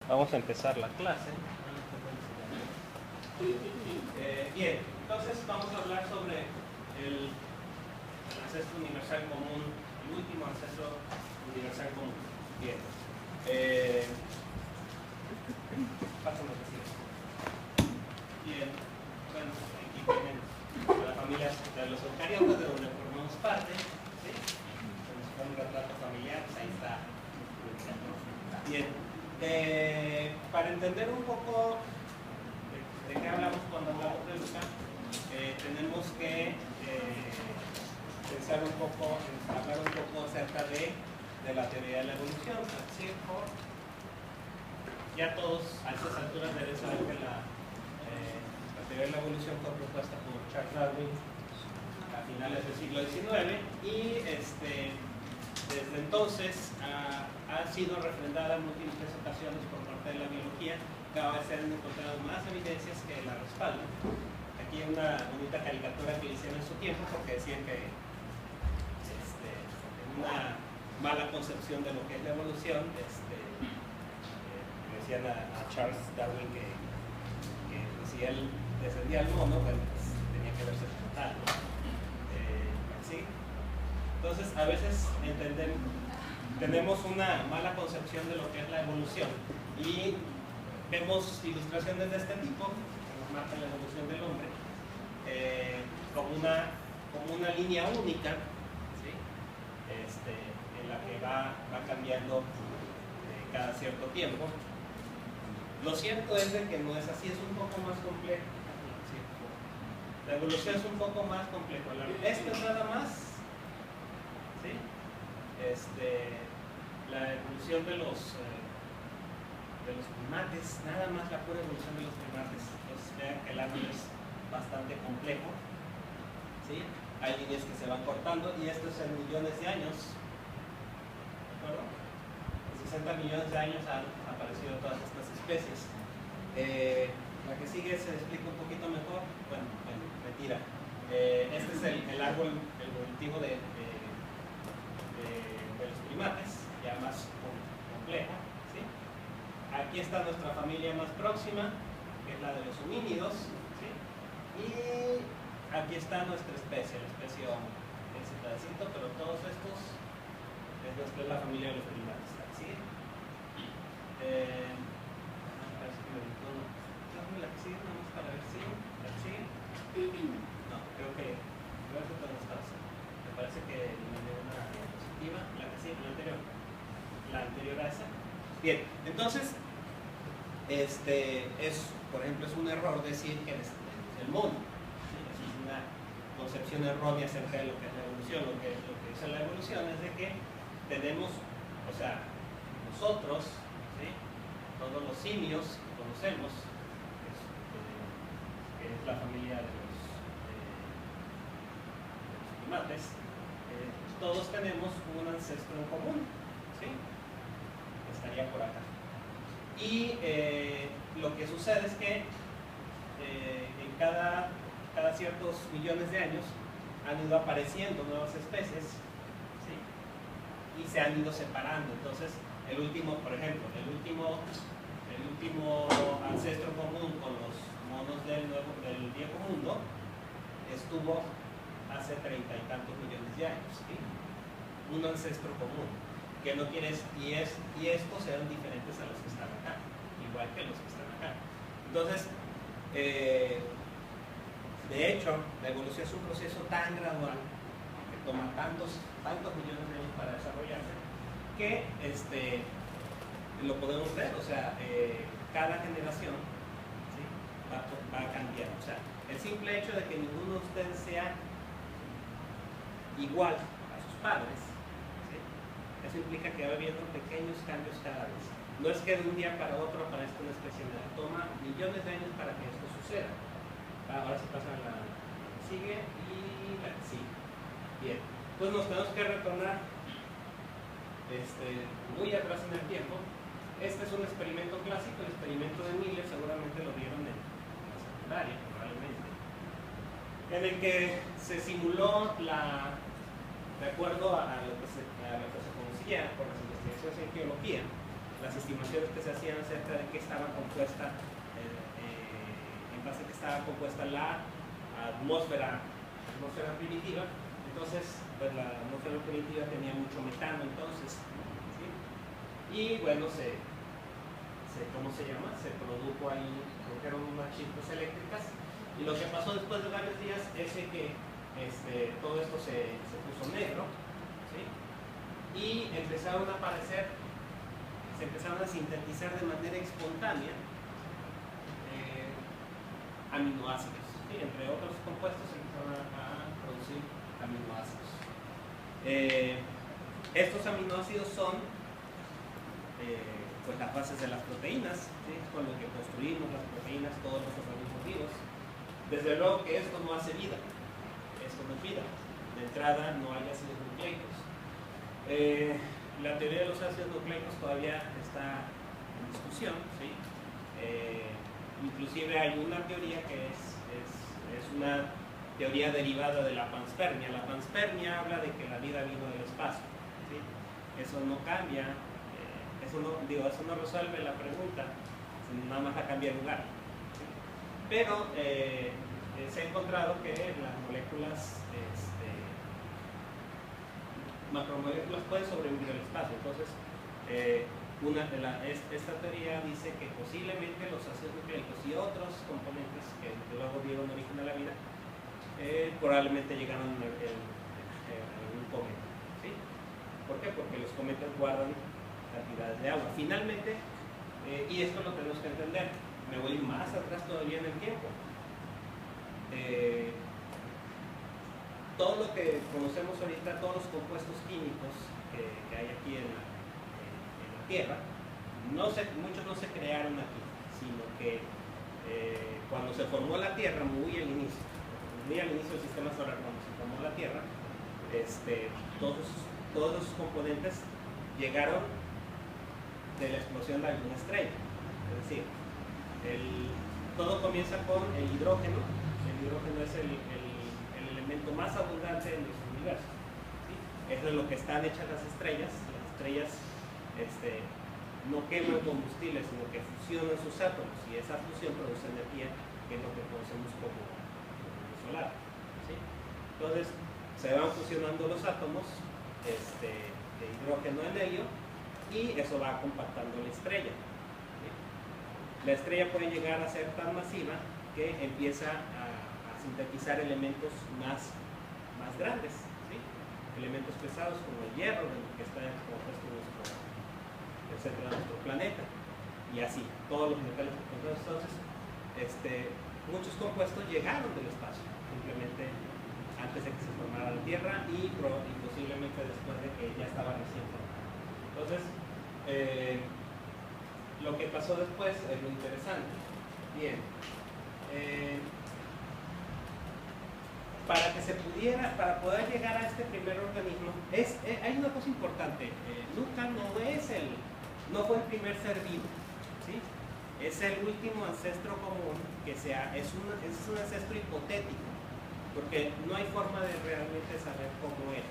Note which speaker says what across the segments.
Speaker 1: Vamos a empezar la clase. Bien, entonces vamos a hablar sobre el ancestro universal común, el último ancestro universal común. Bien. Pásame a decir. Bien, bueno, aquí tienen la familia de los eucariotas, de donde formamos parte. ¿Sí? Se nos pone un retrato familiar, pues ahí está. Bien. Para entender un poco de qué hablamos cuando hablamos de Luca, tenemos que pensar un poco, hablar un poco acerca de la teoría de la evolución. ¿Sí? Ya todos a estas alturas deben saber que la teoría de la evolución fue propuesta por Charles Darwin a finales del siglo XIX y desde entonces ha sido refrendada en múltiples ocasiones por parte de la biología. Cada vez se han encontrado más evidencias que la respaldan. Aquí hay una bonita caricatura que hicieron en su tiempo porque decían que una mala concepción de lo que es la evolución, decían a Charles Darwin que si él descendía al mono, bueno, pues tenía que verse como tal, ¿no? ¿Sí? Entonces, a veces tenemos una mala concepción de lo que es la evolución y vemos ilustraciones de este tipo, que nos marcan la evolución del hombre, como una línea única, ¿sí? En la que va cambiando cada cierto tiempo. Lo cierto es de que no es así, es un poco más complejo. ¿Sí? La evolución es un poco más complejo. Esto es nada más, ¿sí? La evolución de los primates, nada más la pura evolución de los primates. Entonces vean que el árbol es bastante complejo, ¿sí? Hay líneas que se van cortando y esto es en millones de años, ¿de acuerdo? En 60 millones de años han aparecido todas estas especies. La que sigue se explica un poquito mejor. Bueno, mentira. Este es el árbol evolutivo de los primates, ya más complejo, ¿sí? Aquí está nuestra familia más próxima, que es la de los homínidos, ¿sí? Y aquí está nuestra especie, la especie Homo, ese pedacito, pero todos estos es la familia de los primates, ¿sí? Parece que me gustó. La que sigue, nada más para ver si la que sigue. No, creo que todo está así. Me parece que me dio una diapositiva. La que sigue, la anterior a esa. Bien, entonces, por ejemplo, es un error decir que es el mono. ¿Sí? Eso es una concepción errónea acerca de lo que es la evolución. Lo que dice la evolución es de que tenemos, o sea, nosotros, ¿sí? Todos los simios que conocemos, que es la familia de los primates, todos tenemos un ancestro en común, ¿sí? Estaría por acá. Y lo que sucede es que en cada ciertos millones de años han ido apareciendo nuevas especies, ¿sí? Y se han ido separando. Entonces, el último, por ejemplo, el último ancestro común con los monos del viejo mundo estuvo hace 30 y tantos millones de años, ¿sí? Un ancestro común, que no quiere, y estos eran diferentes a los que están acá, igual que los que están acá. Entonces, de hecho, la evolución es un proceso tan gradual que toma tantos millones de años para desarrollarse que lo podemos ver, o sea, cada generación, ¿sí? va a cambiar. O sea, el simple hecho de que ninguno de ustedes sea igual a sus padres, ¿sí? Eso implica que va habiendo pequeños cambios cada vez. No es que de un día para otro aparezca una especie nueva, toma millones de años para que esto suceda. Ahora se pasa la que sigue y la que sigue. Bien, entonces nos tenemos que retornar muy atrás en el tiempo. Este es un experimento clásico, el experimento de Miller, seguramente lo vieron en la secundaria, probablemente, en el que se simuló de acuerdo a lo que se conocía por las investigaciones en geología, las estimaciones que se hacían acerca de compuesta, la atmósfera primitiva. Entonces, pues la atmósfera primitiva tenía mucho metano, entonces, ¿sí? Y bueno, ¿cómo se llama? Se produjo ahí, produjeron unas chispas eléctricas, y lo que pasó después de varios días es que todo esto se puso negro, ¿sí? Y empezaron a aparecer, se empezaron a sintetizar de manera espontánea aminoácidos, ¿sí? Entre otros compuestos se empezaron a producir aminoácidos. Estos aminoácidos son pues las bases de las proteínas, ¿sí? Es con lo que construimos las proteínas, todos los organismos vivos. Desde luego que esto no hace vida, esto no es vida. De entrada no hay ácidos nucleicos. La teoría de los ácidos nucleicos todavía está en discusión, ¿sí? Inclusive hay una teoría que es una teoría derivada de la panspermia. La panspermia habla de que la vida vino del espacio, ¿sí? Eso no cambia, eso no resuelve la pregunta, nada más la cambia de lugar, ¿sí? Pero se ha encontrado que las moléculas, macromoléculas pueden sobrevivir al espacio. Entonces, esta teoría dice que posiblemente los ácidos nucleicos y otros componentes que luego dieron origen a la vida probablemente llegaron en un cometa, ¿sí? ¿Por qué? Porque los cometas guardan cantidades de agua. Finalmente, y esto lo tenemos que entender, me voy más atrás todavía en el tiempo. Todo lo que conocemos ahorita, todos los compuestos químicos que hay aquí en la Tierra, muchos no se crearon aquí, sino que cuando se formó la Tierra, muy al inicio del sistema solar, cuando se formó la Tierra, todos esos componentes llegaron de la explosión de alguna estrella. Es decir, todo comienza con el hidrógeno. El hidrógeno es el elemento más abundante en nuestro universo, ¿sí? Eso es lo que están hechas las estrellas. Las estrellas no queman combustible, sino que fusionan sus átomos, y esa fusión produce energía, que es lo que conocemos como luz solar, ¿sí? Entonces se van fusionando los átomos de hidrógeno en helio, y eso va compactando la estrella, ¿sí? La estrella puede llegar a ser tan masiva que empieza a sintetizar elementos más grandes, ¿sí? Elementos pesados como el hierro, de lo que está compuesto nuestro planeta, y así, todos los metales compuestos. Entonces, muchos compuestos llegaron del espacio, simplemente antes de que se formara la Tierra, y posiblemente después de que ya estaba recién formada. Entonces, lo que pasó después es lo interesante. Bien, para poder llegar a este primer organismo, hay una cosa importante. Luca no fue el primer ser vivo, ¿sí? Es el último ancestro común es un ancestro hipotético, porque no hay forma de realmente saber cómo era.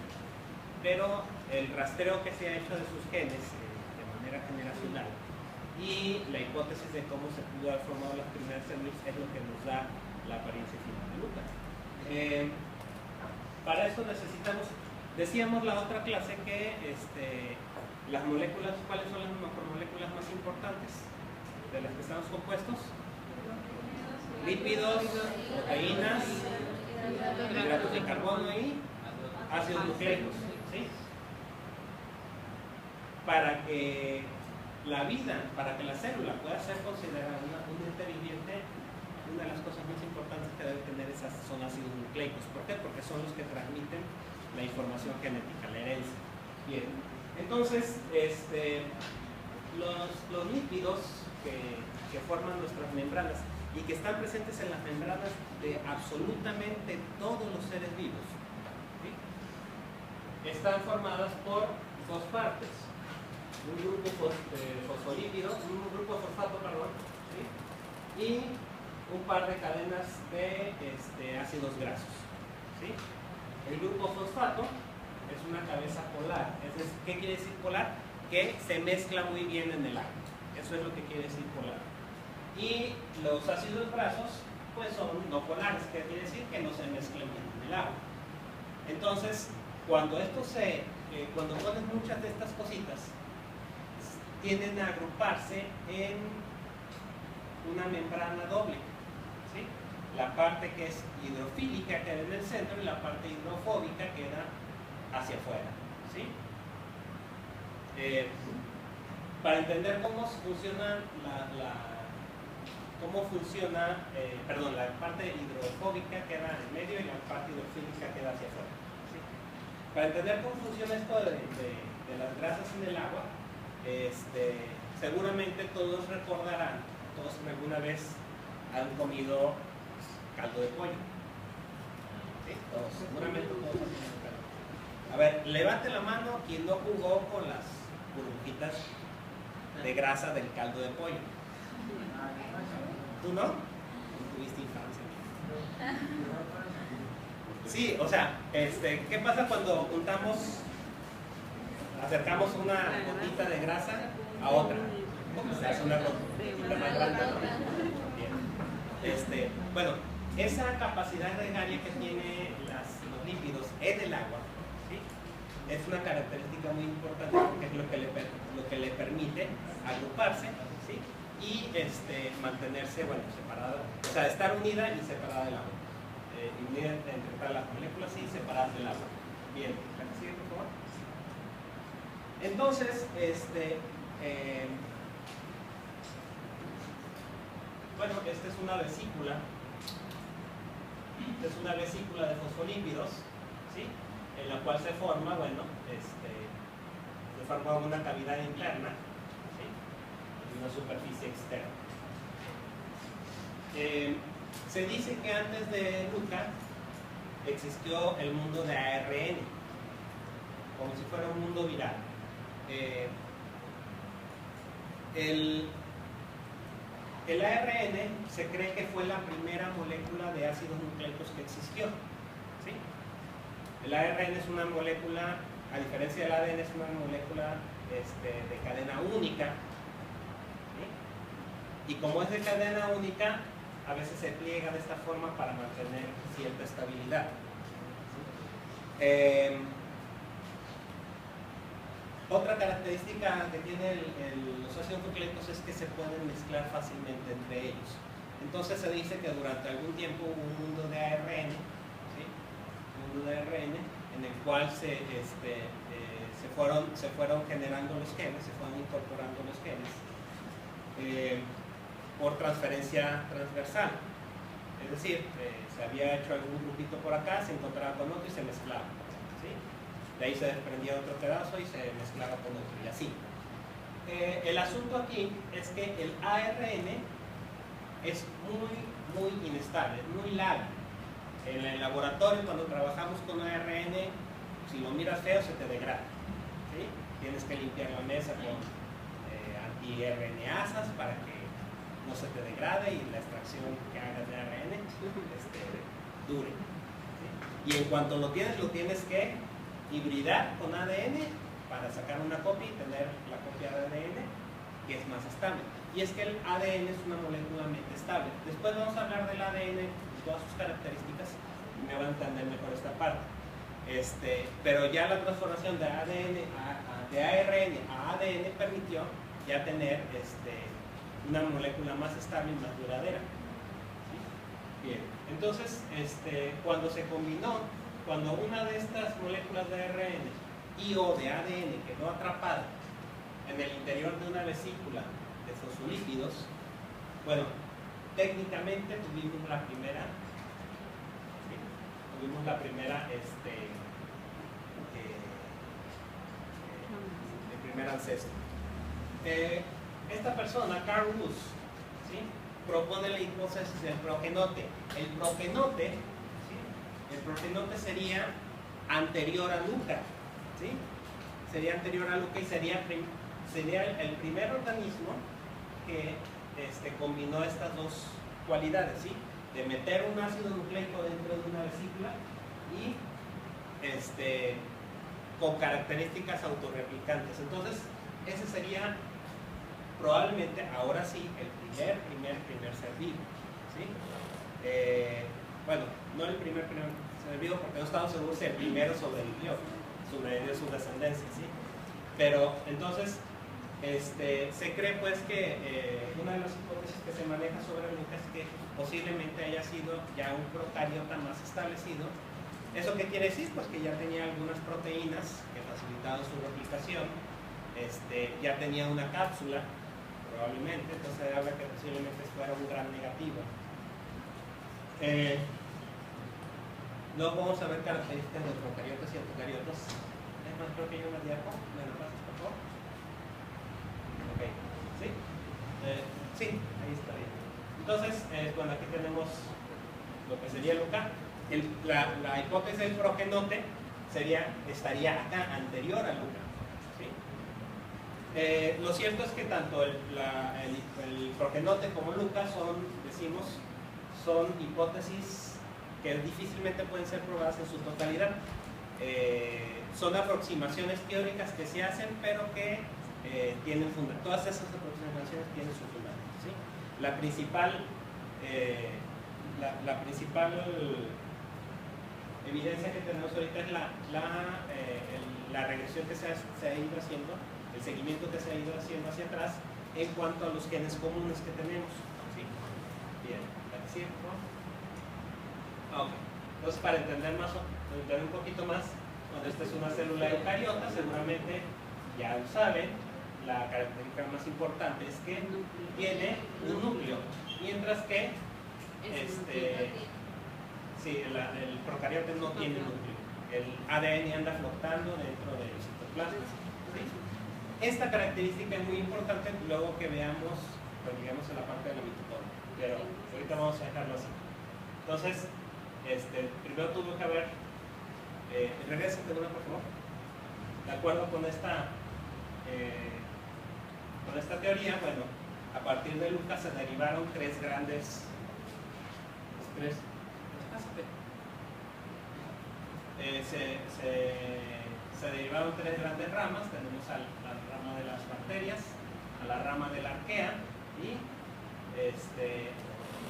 Speaker 1: Pero el rastreo que se ha hecho de sus genes de manera generacional y la hipótesis de cómo se pudo haber formado las primeras células es lo que nos da la apariencia final de Luca. Para esto necesitamos, decíamos la otra clase que las moléculas, ¿cuáles son las macromoléculas más importantes de las que estamos compuestos? Lípidos, proteínas, hidratos de carbono y ácidos nucleicos, ¿sí? Para que la vida, para que la célula pueda ser considerada un ente viviente, una de las cosas más importantes que debe tener son ácidos nucleicos. ¿Por qué? Porque son los que transmiten la información genética, la herencia. Bien, entonces, los lípidos que forman nuestras membranas y que están presentes en las membranas de absolutamente todos los seres vivos, ¿sí? Están formadas por dos partes: un grupo fosfolípido, un grupo fosfato, perdón, ¿sí? Y un par de cadenas de ácidos grasos, ¿sí? El grupo fosfato es una cabeza polar. ¿Qué quiere decir polar? Que se mezcla muy bien en el agua. Eso es lo que quiere decir polar. Y los ácidos grasos pues son no polares, que quiere decir que no se mezclan bien en el agua. Entonces, cuando cuando pones muchas de estas cositas, tienden a agruparse en una membrana doble, ¿sí? La parte que es hidrofílica queda en el centro y la parte hidrofóbica queda hacia afuera, ¿sí? Para entender cómo funciona la parte hidrofóbica queda en medio y la parte hidrofílica queda hacia afuera, ¿sí? Para entender cómo funciona esto de las grasas en el agua, seguramente todos recordarán, todos alguna vez han comido caldo de pollo, ¿sí? Seguramente todos han comido caldo. A ver, levante la mano quien no jugó con las burbujitas de grasa del caldo de pollo. ¿Tú no? ¿Tuviste infancia? Sí, o sea, ¿qué pasa cuando acercamos una gotita de grasa a otra? Se hace una gotita más grande, ¿no? Bien. Bueno, esa capacidad gregaria que tiene los lípidos en el agua, ¿sí? Es una característica muy importante porque es lo que le permite agruparse, ¿sí? Y mantenerse, bueno, separada, o sea, estar unida y separada del agua. Unida entre todas las moléculas y separadas del agua. Bien, ¿la que sigue, por favor? Entonces, bueno, esta es una vesícula. Esta es una vesícula de fosfolípidos, ¿sí? En la cual se forma, bueno, se forma una cavidad interna, ¿sí? Y una superficie externa. Se dice que antes de Luca existió el mundo de ARN, como si fuera un mundo viral. El ARN se cree que fue la primera molécula de ácidos nucleicos que existió, ¿sí? El ARN es una molécula, a diferencia del ADN, es una molécula de cadena única, ¿sí? Y como es de cadena única, a veces se pliega de esta forma para mantener cierta estabilidad. Otra característica que tienen los ácidos nucleicos es que se pueden mezclar fácilmente entre ellos. Entonces se dice que durante algún tiempo hubo un mundo de ARN, ¿sí? Un mundo de ARN en el cual se fueron generando los genes, se fueron incorporando los genes por transferencia transversal. Es decir, se había hecho algún grupito por acá, se encontraba con otro y se mezclaba, ¿sí? De ahí se desprendía otro pedazo y se mezclaba con otro, y así. El asunto aquí es que el ARN es muy inestable, muy lábil. En el laboratorio, cuando trabajamos con ARN, si lo miras feo, se te degrada, ¿sí? Tienes que limpiar la mesa con anti-RNasas para que no se te degrade y la extracción que hagas de ARN dure, ¿sí? Y en cuanto lo tienes que hibridar con ADN para sacar una copia y tener la copia de ADN que es más estable. Y es que el ADN es una molécula estable. Después vamos a hablar del ADN y todas sus características y me van a entender mejor esta parte. Pero ya la transformación de ARN a ADN permitió ya tener una molécula más estable y más duradera, ¿sí? Bien, entonces cuando una de estas moléculas de ARN y o de ADN quedó atrapada en el interior de una vesícula de fosfolípidos, bueno, técnicamente tuvimos la primera, ¿sí? El primer ancestro. Esta persona, Carl Wood, ¿sí? Propone la hipótesis del progenote. El progenote sería anterior a Luca, ¿sí? Sería anterior a Luca y sería el primer organismo que combinó estas dos cualidades, ¿sí? De meter un ácido nucleico dentro de una vesícula y con características autorreplicantes. Entonces, ese sería probablemente ahora sí el primer ser vivo, ¿sí? Bueno, no el primer ser vivo porque no estamos seguros si el primero sobrevivió su descendencia, ¿sí? Pero entonces se cree pues que una de las hipótesis que se maneja sobre Luca es que posiblemente haya sido ya un procariota más establecido. ¿Eso qué quiere decir? Pues que ya tenía algunas proteínas que facilitaban su replicación, ya tenía una cápsula probablemente, entonces habla que posiblemente fuera un gran negativo. Luego vamos a ver características de procariotas y eucariotas. Es más, creo que hay una diapo. ¿Me lo pasas, por favor? Ok, ¿sí? Sí, ahí está bien. Entonces, bueno, aquí tenemos lo que sería el UCA. La hipótesis del progenote estaría acá, anterior al UCA. ¿Sí? Lo cierto es que tanto el progenote como el UCA son hipótesis que difícilmente pueden ser probadas en su totalidad. Son aproximaciones teóricas que se hacen, pero que tienen fundamento. Todas esas aproximaciones tienen su fundamento, ¿sí? La principal evidencia que tenemos ahorita es la regresión que se ha ido haciendo, el seguimiento que se ha ido haciendo hacia atrás en cuanto a los genes comunes que tenemos, ¿sí? Bien, ¿sí? Okay. Entonces, para entender un poquito más, cuando esta es una célula eucariota, seguramente ya lo saben, la característica más importante es que tiene un núcleo, mientras que el procariote no tiene núcleo. El ADN anda flotando dentro del citoplasma. ¿Sí? Esta característica es muy importante luego que veamos, cuando lleguemos a la parte de la mitocondria, pero ahorita vamos a dejarlo así. Entonces, primero tuvo que haber, regrésate una por favor, de acuerdo con esta teoría, bueno, a partir de Lucas se derivaron tres grandes, se derivaron tres grandes ramas. Tenemos a la rama de las bacterias, a la rama de la arquea y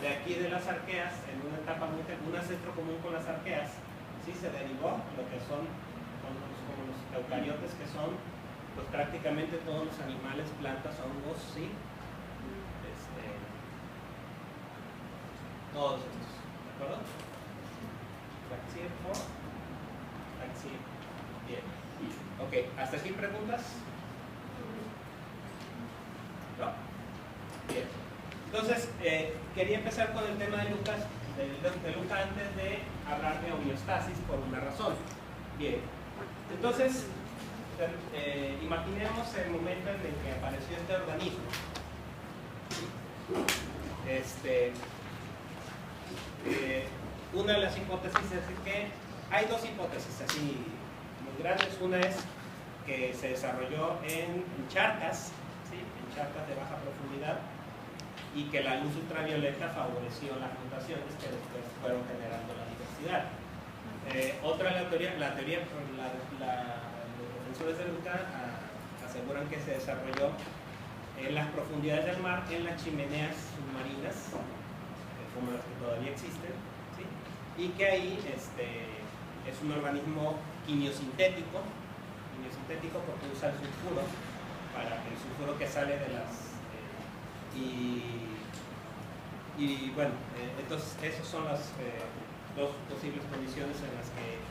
Speaker 1: de aquí de las arqueas, en una etapa un ancestro común con las arqueas, ¿sí? Se derivó lo que son como los eucariotes, que son pues prácticamente todos los animales, plantas, hongos, ¿sí? Todos estos, ¿de acuerdo? Aquí, bien. Ok, ¿hasta aquí preguntas? ¿No? Bien. Entonces, quería empezar con el tema de Lucas, de Luca antes de hablar de homeostasis por una razón. Bien, entonces, imaginemos el momento en el que apareció este organismo. Una de las hipótesis es que hay dos hipótesis así muy grandes. Una es que se desarrolló en charcas, ¿sí? En charcas de baja profundidad, y que la luz ultravioleta favoreció las mutaciones que después fueron generando la diversidad. Otra los defensores de Luca aseguran que se desarrolló en las profundidades del mar, en las chimeneas submarinas, como las que todavía existen, ¿sí? Y que ahí es un organismo quimiosintético porque usa el sulfuro, para el sulfuro que sale de las y bueno, entonces esas son las dos posibles condiciones en las que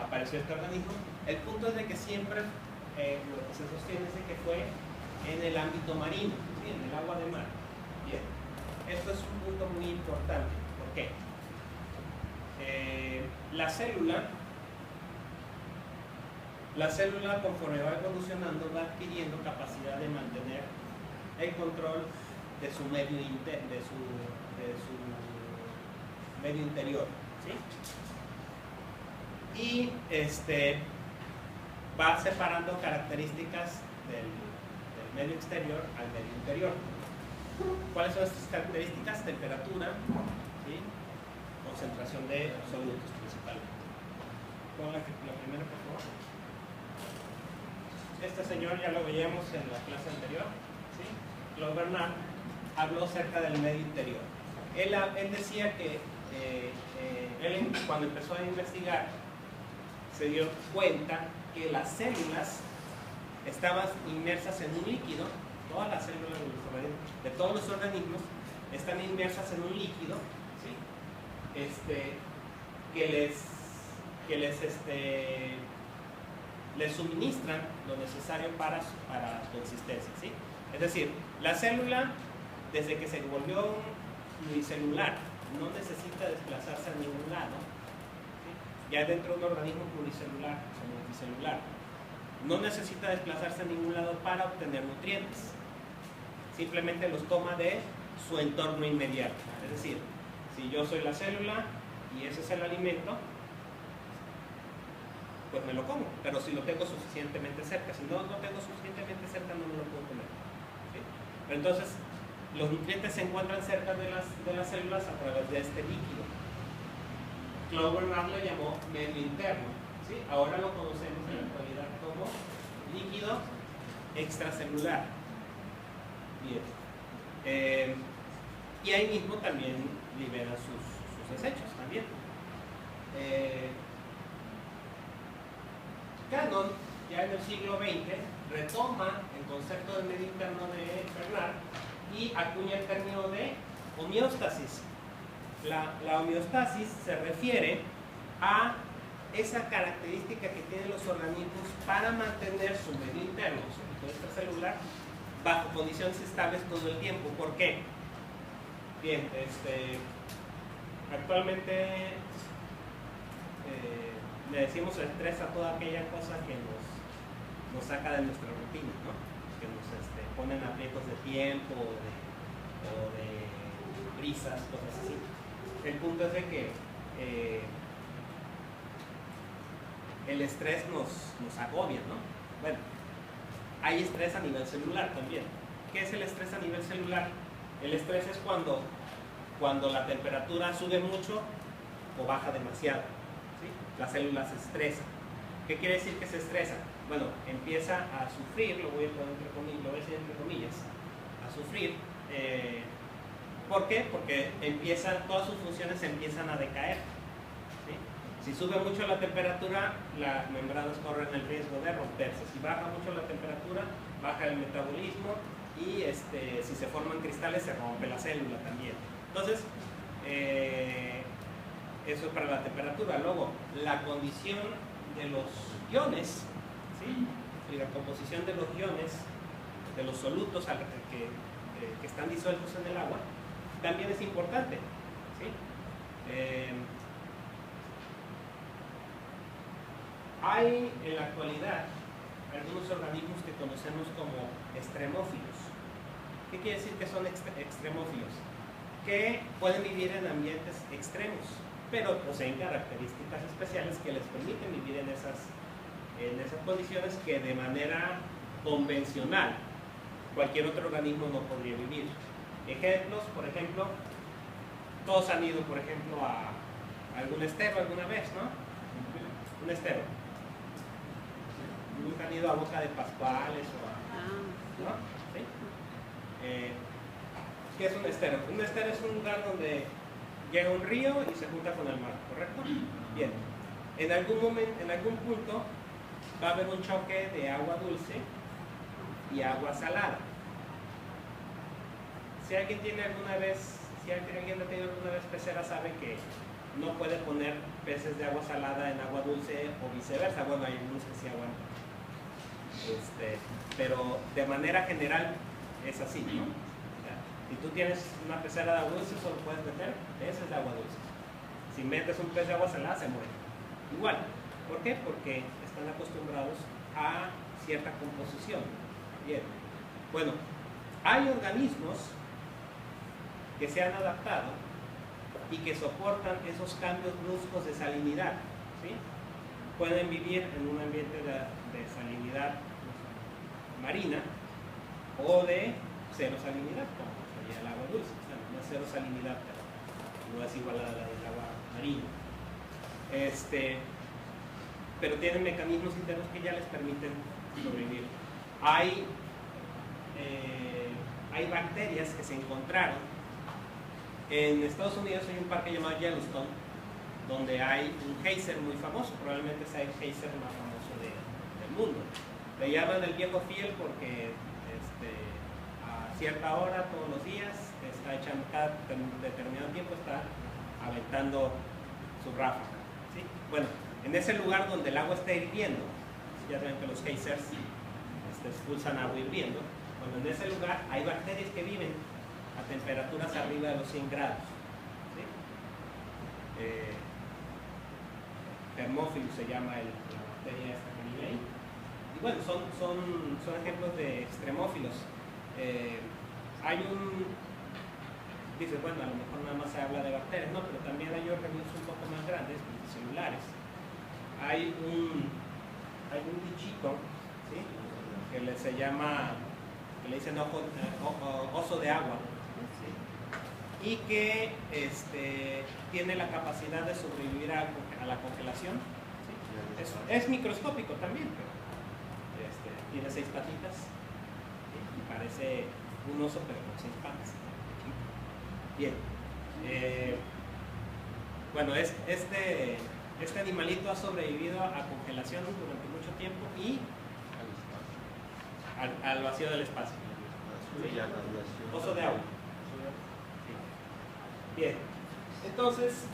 Speaker 1: apareció este organismo. El punto es de que siempre lo que se sostiene es de que fue en el ámbito marino, ¿sí? En el agua de mar. Bien, esto es un punto muy importante. ¿Por qué? La célula conforme va evolucionando va adquiriendo capacidad de mantener el control de su medio interior, ¿sí? Y va separando características del medio exterior al medio interior. ¿Cuáles son estas características? Temperatura, ¿sí? Concentración de solutos principalmente. Pon la primera, por favor. Este señor ya lo veíamos en la clase anterior, ¿sí? Claude Bernard, habló acerca del medio interior. Él decía que él, cuando empezó a investigar, se dio cuenta que las células estaban inmersas en un líquido. Todas las células de todos los organismos están inmersas en un líquido, ¿sí? Que les suministran lo necesario para su existencia, ¿sí? Es decir, la célula, desde que se volvió pluricelular, no necesita desplazarse a ningún lado, ¿sí? Ya dentro de un organismo pluricelular o multicelular, no necesita desplazarse a ningún lado para obtener nutrientes. Simplemente los toma de su entorno inmediato. Es decir, si yo soy la célula y ese es el alimento, pues me lo como, pero si lo tengo suficientemente cerca. Si no lo tengo suficientemente cerca, no me lo puedo comer, ¿sí? Pero entonces, los nutrientes se encuentran cerca de las células a través de este líquido. Claude Bernard lo llamó medio interno, ¿sí? Ahora lo conocemos en la actualidad como líquido extracelular. Bien. Y ahí mismo también libera sus desechos también. Cannon, ya en el siglo XX, retoma el concepto del medio interno de Bernard y acuña el término de homeostasis. La homeostasis se refiere a esa característica que tienen los organismos para mantener su medio interno, su medio extracelular, bajo condiciones estables todo el tiempo. ¿Por qué? Bien, actualmente le decimos estrés a toda aquella cosa que nos saca de nuestra rutina, ¿no? Que nos ponen aprietos de tiempo o de prisas, cosas así. El punto es de que el estrés nos agobia, ¿no? Bueno, hay estrés a nivel celular también. ¿Qué es el estrés a nivel celular? El estrés es cuando la temperatura sube mucho o baja demasiado, ¿sí? La célula se estresa. ¿Qué quiere decir que se estresa? Bueno, empieza a sufrir, lo voy a poner entre comillas, a sufrir. ¿Por qué? Porque todas sus funciones empiezan a decaer, ¿sí? Si sube mucho la temperatura, las membranas corren el riesgo de romperse. Si baja mucho la temperatura, baja el metabolismo y si se forman cristales, se rompe la célula también. Entonces, eso es para la temperatura. Luego, la condición de los iones, ¿sí? Y la composición de los iones, de los solutos que están disueltos en el agua, también es importante, ¿sí? Hay en la actualidad algunos organismos que conocemos como extremófilos. ¿Qué quiere decir que son extremófilos? Que pueden vivir en ambientes extremos, pero poseen características especiales que les permiten vivir en esas condiciones que de manera convencional cualquier otro organismo no podría vivir. Ejemplos, por ejemplo, todos han ido, por ejemplo, a algún estero alguna vez, ¿no? Un estero. Nunca han ido a Boca de Pascuales o a... ¿no? ¿Sí? ¿Qué es un estero? Un estero es un lugar donde llega un río y se junta con el mar, ¿correcto? Bien. En algún punto va a haber un choque de agua dulce y agua salada. Si alguien ha tenido alguna vez pecera, sabe que no puede poner peces de agua salada en agua dulce o viceversa. Bueno, hay algunos que sí aguantan. Pero de manera general es así, ¿no? Si tú tienes una pecera de agua dulce, solo puedes meter peces de agua dulce. Si metes un pez de agua salada, se muere. Igual. ¿Por qué? Porque están acostumbrados a cierta composición. Bien. Bueno, hay organismos que se han adaptado y que soportan esos cambios bruscos de salinidad, ¿sí? Pueden vivir en un ambiente de salinidad marina o de cero salinidad, como sería el agua dulce. Bueno, no es cero salinidad, pero no es igual a la del agua marina. Pero tienen mecanismos internos que ya les permiten sobrevivir. Hay hay bacterias que se encontraron. En Estados Unidos hay un parque llamado Yellowstone, donde hay un geyser muy famoso, probablemente sea el geyser más famoso del mundo. Le llaman el viejo fiel porque a cierta hora, todos los días, está echando, cada determinado tiempo está aventando su ráfaga, ¿sí? Bueno, en ese lugar donde el agua está hirviendo, ya saben que los geysers expulsan agua hirviendo, bueno, en ese lugar hay bacterias que viven a temperaturas arriba de los 100 grados, ¿sí? Thermophilus se llama la bacteria esta que vive ahí. Y bueno, son ejemplos de extremófilos. Hay dice, bueno, a lo mejor nada más se habla de bacterias, no, pero también hay organismos un poco más grandes, multicelulares. Hay un bichito, ¿sí? Que se llama, que le dicen oso de agua, ¿sí? Y que tiene la capacidad de sobrevivir a la congelación, ¿sí? Es microscópico también, pero tiene 6 patitas, ¿sí? Y parece un oso pero con 6 patas. Bien, bueno, este animalito ha sobrevivido a congelación durante mucho tiempo y al vacío del espacio. ¿Sí? Oso de agua. ¿Sí? Bien, entonces,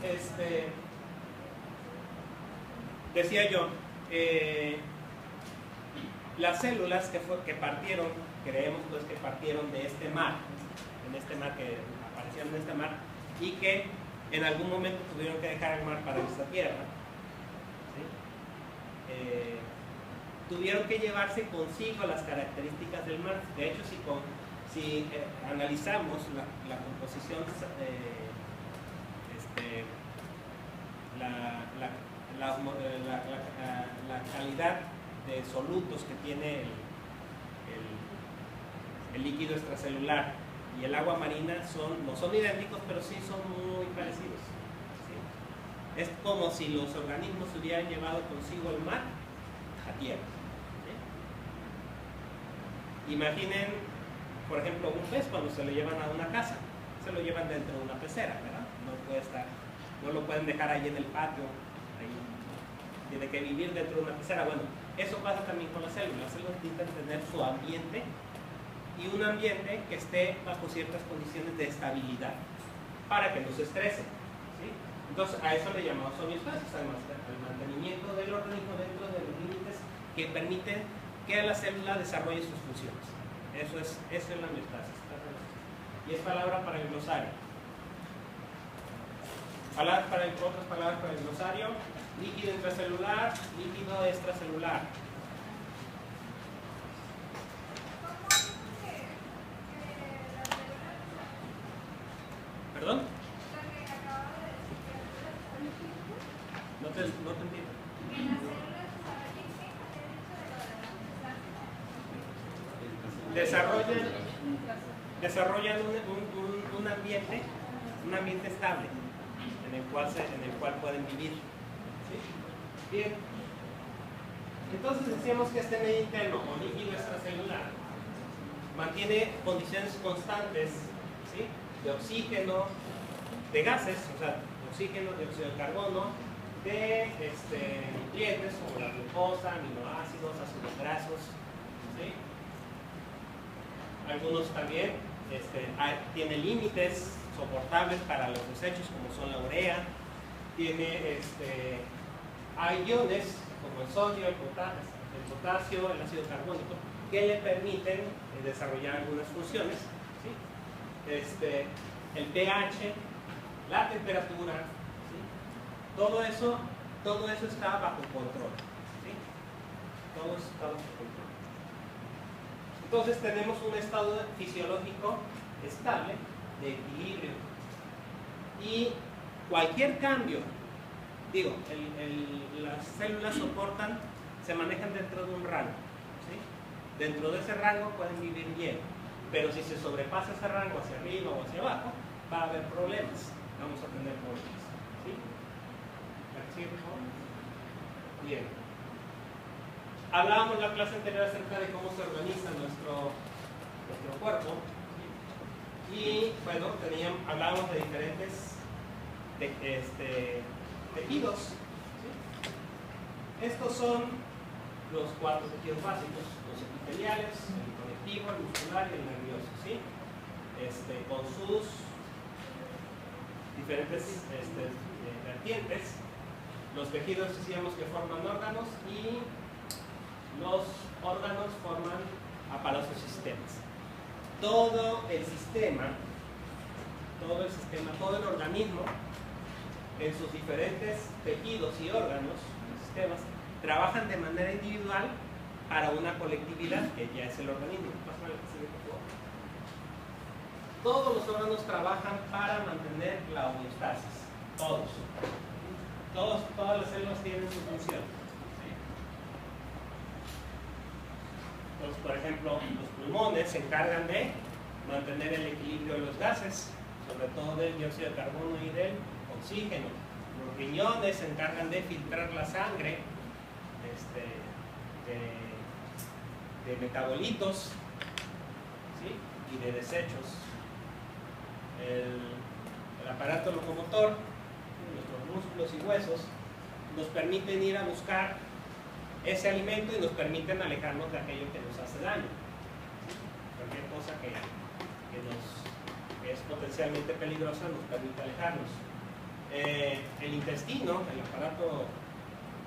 Speaker 1: decía yo, las células que partieron, creemos pues que partieron de este mar, que aparecieron en este mar y que en algún momento tuvieron que dejar el mar para esta tierra, ¿sí? Tuvieron que llevarse consigo las características del mar. De hecho, si analizamos la composición, la calidad de solutos que tiene el líquido extracelular y el agua marina no son idénticos, pero sí son muy parecidos, ¿sí? Es como si los organismos hubieran llevado consigo el mar a tierra, ¿sí? Imaginen, por ejemplo, un pez cuando se lo llevan a una casa, se lo llevan dentro de una pecera, ¿verdad? No lo pueden dejar ahí en el patio, ahí tiene que vivir dentro de una pecera. Bueno, eso pasa también con las células. Las células necesitan tener su ambiente y un ambiente que esté bajo ciertas condiciones de estabilidad para que no se estrese, ¿sí? Entonces a eso le llamamos homeostasis, al mantenimiento del organismo dentro de los límites que permiten que la célula desarrolle sus funciones. Eso es la homeostasis. Y es palabra para el glosario. Otras palabras para el glosario: líquido intracelular, líquido extracelular. ¿Perdón? No te entiendo. Desarrollan un ambiente estable en el cual pueden vivir, ¿sí? Bien, entonces decíamos que este medio interno o líquido extracelular mantiene condiciones constantes, ¿sí? De oxígeno, de gases, o sea, de oxígeno, dióxido de carbono, de nutrientes como la glucosa, aminoácidos, ácidos grasos, ¿sí? Algunos también tiene límites soportables para los desechos como son la urea, hay iones como el sodio, el potasio, el ácido carbónico que le permiten desarrollar algunas funciones, ¿sí? El pH, la temperatura, ¿sí? todo eso está bajo control, ¿sí? Todo está bajo control. Entonces tenemos un estado fisiológico estable de equilibrio y cualquier cambio, las células se manejan dentro de un rango, ¿sí? Dentro de ese rango pueden vivir bien, pero si se sobrepasa ese rango hacia arriba o hacia abajo, va a haber problemas, vamos a tener problemas, ¿sí? Bien. Hablábamos en la clase anterior acerca de cómo se organiza nuestro cuerpo, ¿sí? Y bueno, hablábamos de diferentes tejidos. ¿Sí? Estos son los 4 tejidos básicos: los epiteliales, el conectivo, el muscular y el nervioso. ¿Sí? Con sus diferentes vertientes. Los tejidos decíamos que forman órganos y los órganos forman aparatos sistemas. Todo el organismo, en sus diferentes tejidos y órganos, sistemas, trabajan de manera individual para una colectividad que ya es el organismo. Pásame la siguiente, por favor. Todos los órganos trabajan para mantener la homeostasis. Todas las células tienen su función. Entonces, por ejemplo, los pulmones se encargan de mantener el equilibrio de los gases, sobre todo del dióxido de carbono y del oxígeno. Los riñones se encargan de filtrar la sangre, de metabolitos, ¿sí? Y de desechos. El aparato locomotor, nuestros músculos y huesos, nos permiten ir a buscar ese alimento y nos permiten alejarnos de aquello que nos hace daño. Cualquier cosa que es potencialmente peligrosa nos permite alejarnos. El intestino, el aparato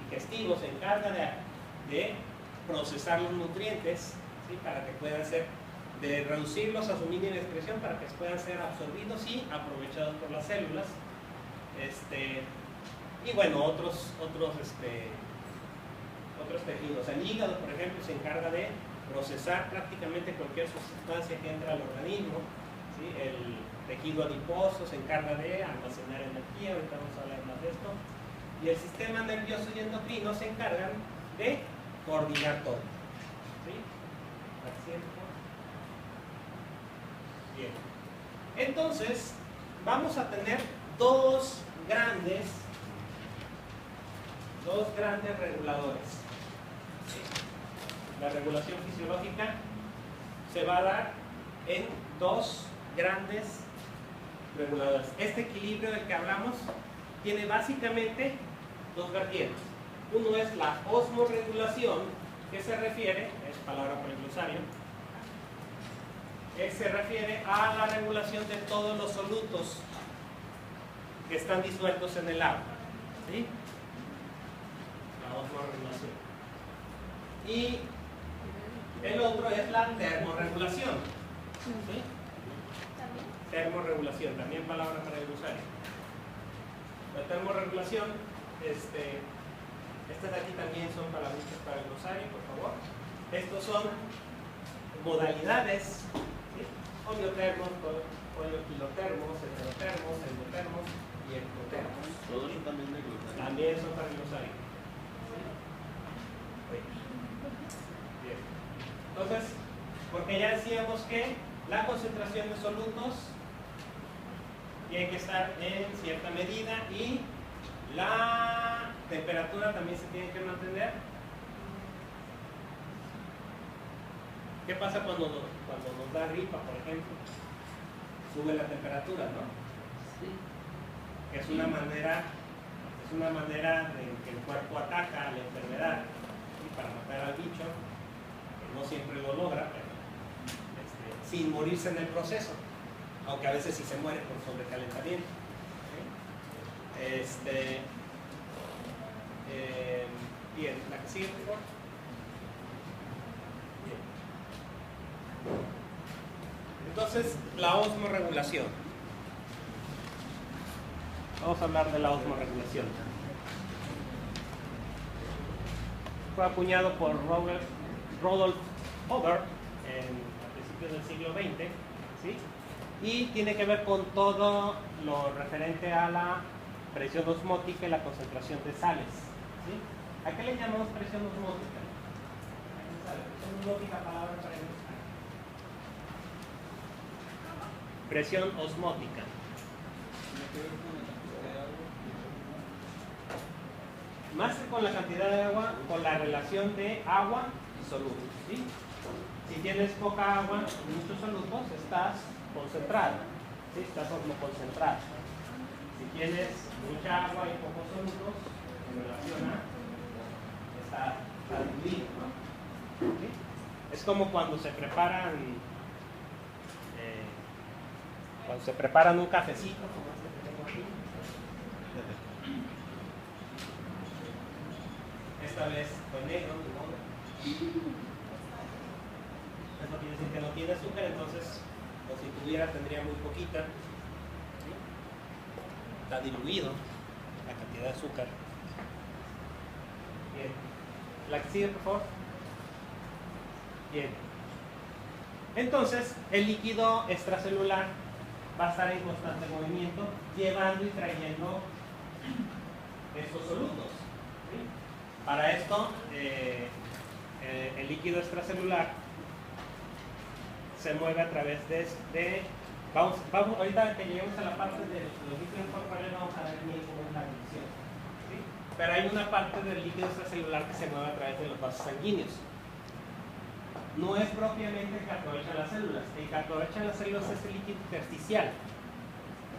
Speaker 1: digestivo, se encarga de procesar los nutrientes, ¿sí? Para que puedan ser, de reducirlos a su mínima expresión para que puedan ser absorbidos y aprovechados por las células. Y bueno, otros tejidos. El hígado, por ejemplo, se encarga de procesar prácticamente cualquier sustancia que entra al organismo. ¿Sí? El tejido adiposo se encarga de almacenar energía, ahorita vamos a hablar más de esto. Y el sistema nervioso y endocrino se encargan de coordinar todo. ¿Sí? Bien. Entonces, vamos a tener dos grandes reguladores. La regulación fisiológica se va a dar en dos grandes reguladores. Este equilibrio del que hablamos tiene básicamente dos vertientes. Uno es la osmorregulación, que se refiere, es palabra por el glosario, que se refiere a la regulación de todos los solutos que están disueltos en el agua. ¿Sí? La osmorregulación. Y el otro es la termorregulación. ¿Sí? Termorregulación, también palabra para el glosario. La termorregulación, estas de aquí también son palabritas para el glosario, por favor. Estos son modalidades, ¿sí? Homeotermos, kilotermos, heterotermos, endotermos y ectotermos.
Speaker 2: Todos son también de glosario.
Speaker 1: También son para el glosario. Bien. Entonces, porque ya decíamos que la concentración de solutos tiene que estar en cierta medida y la temperatura también se tiene que mantener. ¿Qué pasa cuando nos da gripa, por ejemplo? Sube la temperatura, ¿no?
Speaker 2: Sí.
Speaker 1: Es una manera de que el cuerpo ataca a la enfermedad, ¿sí? Para matar al bicho, que no siempre lo logra, pero sin morirse en el proceso, aunque a veces sí se muere por sobrecalentamiento. ¿Sí? Bien, la que sigue, por favor. Bien. Entonces, la osmorregulación. Vamos a hablar de la osmorregulación. Fue acuñado por Rudolf Hover a principios del siglo XX, ¿sí? Y tiene que ver con todo lo referente a la presión osmótica y la concentración de sales. ¿Sí? ¿A qué le llamamos presión osmótica? Presión osmótica, palabra para ilustrar. Presión osmótica. Más que con la cantidad de agua, con la relación de agua y solutos. ¿Sí? Si tienes poca agua y muchos solutos, estás concentrado, ¿sí? Está osmoconcentrado. Si tienes mucha agua y pocos solutos, en relación a está diluido, ¿no? ¿Sí? Es como cuando se preparan un cafecito, como este que tengo aquí. Esta vez fue negro, ni modo. Eso quiere decir que no tiene azúcar, entonces, o si tuviera, tendría muy poquita. ¿Sí? Está diluido la cantidad de azúcar. Bien. ¿La que sigue, por favor? Bien. Entonces, el líquido extracelular va a estar en constante movimiento, llevando y trayendo estos solutos. ¿Sí? Para esto, el líquido extracelular se mueve a través de vamos, ahorita que lleguemos a la parte de los líquidos corporales, vamos a ver bien cómo es la división. ¿Sí? Pero hay una parte del líquido extracelular que se mueve a través de los vasos sanguíneos. No es propiamente el que aprovecha las células. El que aprovecha las células es el líquido intersticial.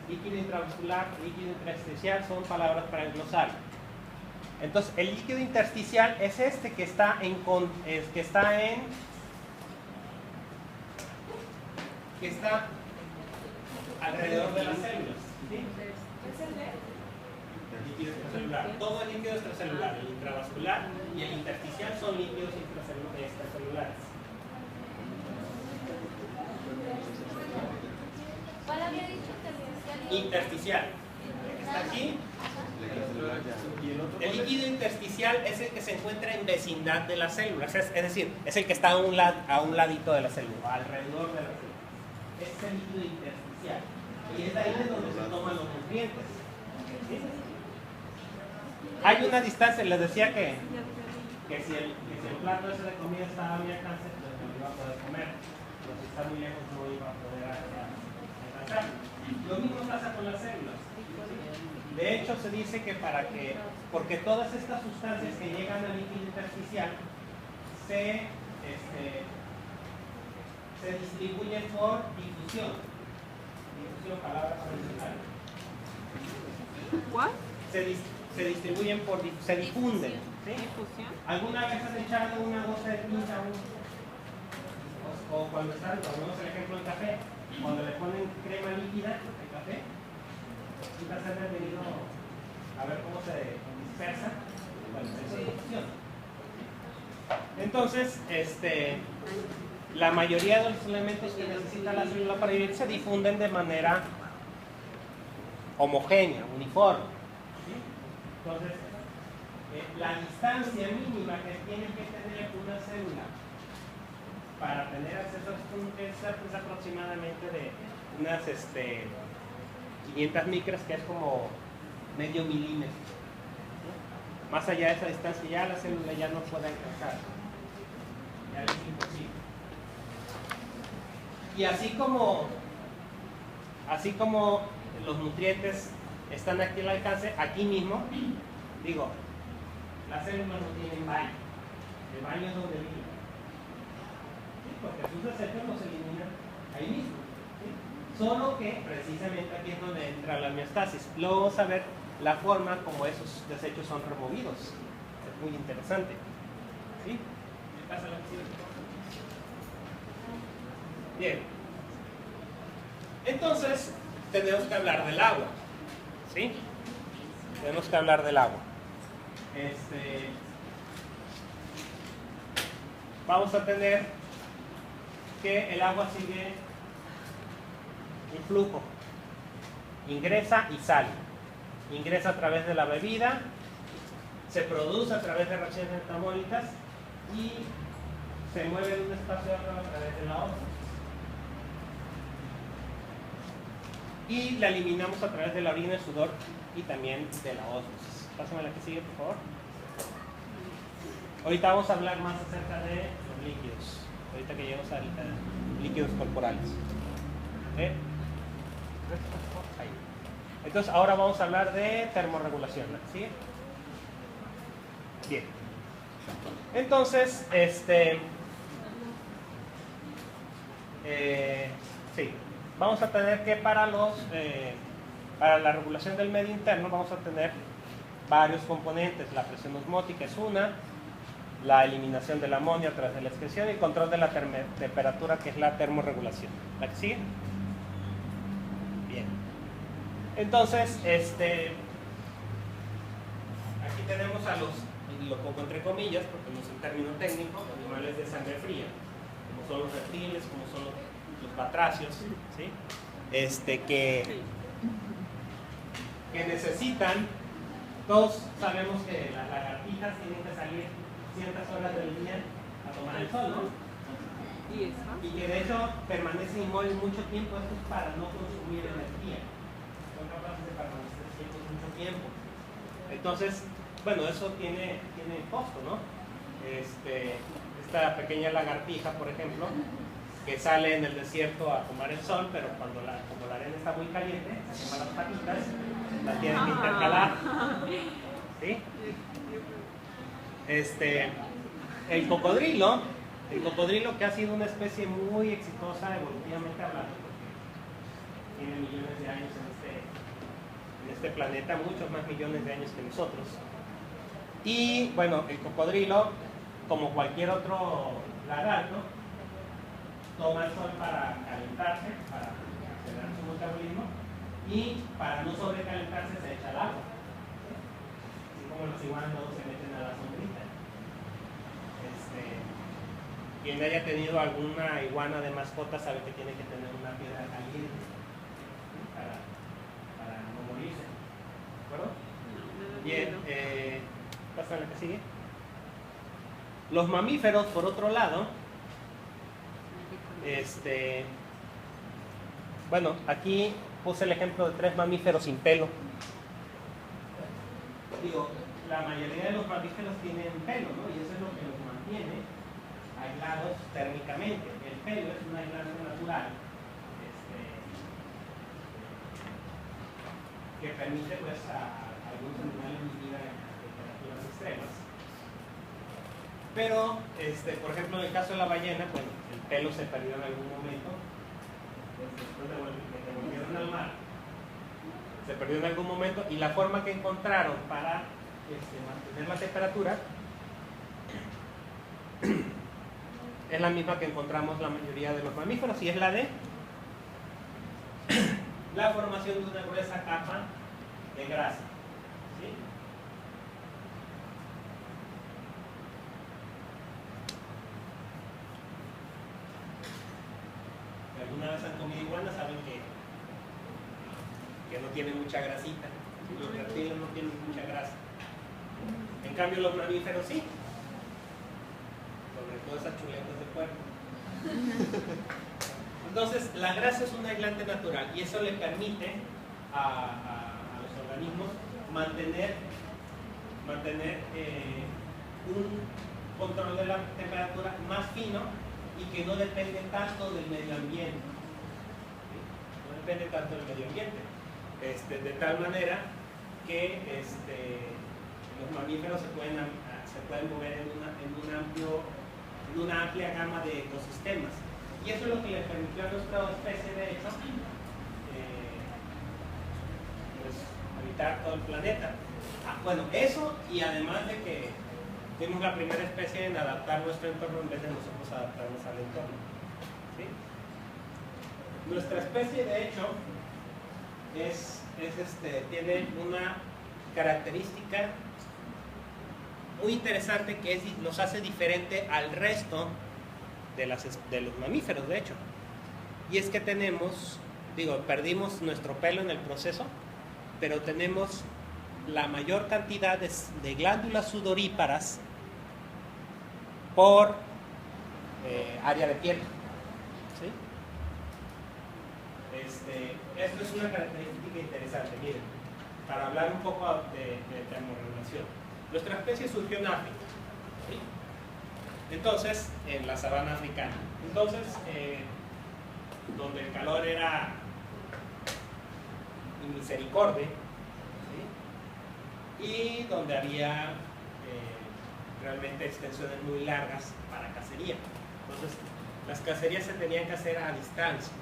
Speaker 1: Líquido intravascular, líquido intersticial son palabras para englosar. Entonces, el líquido intersticial es este que está alrededor de las células. ¿Sí? Líquido extracelular. Todo el líquido extracelular, el intravascular y el intersticial son líquidos extracelulares.
Speaker 3: ¿Cuál había dicho?
Speaker 1: Intersticial. El que está aquí. El líquido intersticial es el que se encuentra en vecindad de las células, es decir, es el que está a un ladito de la célula, alrededor de la célula. Ese es el líquido intersticial. Y es de ahí de donde se toman los nutrientes. ¿Sí? Hay una distancia, les decía que si el plato ese de comida estaba muy alcance, pues no iba a poder comer. Pero si está muy lejos no iba a poder alcanzar. Lo mismo pasa con las células. De hecho, se dice que porque todas estas sustancias que llegan al líquido intersticial se distribuyen por difusión. Difusión, palabra principal.
Speaker 4: ¿Cuál?
Speaker 1: Se distribuyen se difunden. ¿Sí?
Speaker 4: ¿Difusión?
Speaker 1: ¿Alguna vez has echado una gota de tinta o cuando ponemos el ejemplo del café, cuando le ponen crema líquida al café? Nunca se han venido a ver cómo se dispersa. Bueno, eso es difusión. Entonces, la mayoría de los elementos que necesita la célula para vivir se difunden de manera homogénea, uniforme. ¿Sí? Entonces, la distancia mínima que tiene que tener una célula para tener acceso a estos nutrientes es aproximadamente de unas 500 micras, que es como medio milímetro. ¿Sí? Más allá de esa distancia ya la célula ya no puede alcanzar. Ya es imposible. Y así como los nutrientes están aquí al alcance, aquí mismo, digo, las células no tienen baño. El baño es donde viven. ¿Sí? Porque sus desechos los eliminan ahí mismo. ¿Sí? Solo que precisamente aquí es donde entra la homeostasis. Luego vamos a ver la forma como esos desechos son removidos. Es muy interesante. ¿Sí? ¿Me pasa la visión? Bien. Entonces, tenemos que hablar del agua. ¿Sí? Tenemos que hablar del agua. Vamos a tener que el agua sigue un flujo. Ingresa y sale. Ingresa a través de la bebida, se produce a través de reacciones metabólicas y se mueve de un espacio a otro a través de la ósmosis. Y la eliminamos a través de la orina, el sudor y también de la ósmosis. Pásame la que sigue, por favor. Ahorita vamos a hablar más acerca de los líquidos. Ahorita que lleguemos a líquidos corporales. Ahí. Entonces, ahora vamos a hablar de termorregulación. ¿Sí? Bien. Entonces, sí. vamos a tener que para la regulación del medio interno vamos a tener varios componentes. La presión osmótica es una, la eliminación del amonio a través de la excreción y el control de la temperatura, que es la termorregulación. ¿La que sigue? Bien. Entonces, aquí tenemos a lo pongo entre comillas porque no es un término técnico, animales de sangre fría, como son los reptiles, como son los batracios, ¿sí? Que necesitan, todos sabemos que las lagartijas tienen que salir ciertas horas del día a tomar el sol, ¿no? Y que de hecho permanecen inmóviles mucho tiempo, esto es para no consumir energía, son capaces de permanecer quietos mucho tiempo. Entonces, bueno, eso tiene costo, ¿no? Esta pequeña lagartija, por ejemplo, que sale en el desierto a tomar el sol, pero como la arena está muy caliente, se queman las patitas, la tienen que intercalar. ¿Sí? El cocodrilo que ha sido una especie muy exitosa evolutivamente hablando, porque tiene millones de años en este planeta, muchos más millones de años que nosotros. Y bueno, el cocodrilo, como cualquier otro lagarto, toma el sol para calentarse, para acelerar su metabolismo, y para no sobrecalentarse se echa al agua. Así como los iguanas todos se meten a la sombrita. Quien haya tenido alguna iguana de mascota sabe que tiene que tener una piedra caliente, ¿sí? para no morirse. ¿De acuerdo? Bien, pasa a la que sigue. Los mamíferos, por otro lado, bueno, aquí puse el ejemplo de 3 mamíferos sin pelo. Digo, la mayoría de los mamíferos tienen pelo, ¿no? Y eso es lo que los mantiene aislados térmicamente. El pelo es un aislante natural que permite pues a algunos animales vivir a temperaturas extremas. Pero, por ejemplo, en el caso de la ballena, bueno, el pelo se perdió en algún momento, después de que volvieron al mar, se perdió en algún momento, y la forma que encontraron para mantener la temperatura es la misma que encontramos la mayoría de los mamíferos, y es la de la formación de una gruesa capa de grasa. ¿Sí? Si alguna vez han comido iguana, saben que no tiene mucha grasita. Los reptiles no tienen mucha grasa. En cambio, los mamíferos sí. Sobre todo esas chuletas de cuerpo. Entonces, la grasa es un aislante natural y eso le permite a los organismos mantener un control de la temperatura más fino y que no depende tanto del medio ambiente. ¿Sí? No depende tanto del medio ambiente. De tal manera que los mamíferos se pueden mover en una amplia gama de ecosistemas. Y eso es lo que les permitió a nuestra especie, de hecho, pues, habitar todo el planeta. Bueno, eso, y además de que fuimos la primera especie en adaptar nuestro entorno en vez de nosotros adaptarnos al entorno. ¿Sí? Nuestra especie, de hecho, tiene una característica muy interesante que nos hace diferente al resto de los mamíferos, de hecho. Y es que perdimos nuestro pelo en el proceso, pero tenemos la mayor cantidad de glándulas sudoríparas por área de piel. ¿Sí? Esto es una característica interesante. Miren, para hablar un poco de termorregulación. Nuestra especie surgió en África, ¿sí? Entonces, en la sabana africana. Entonces, donde el calor era misericordia, ¿sí? Y donde había realmente extensiones muy largas para cacería. Entonces, las cacerías se tenían que hacer a distancia.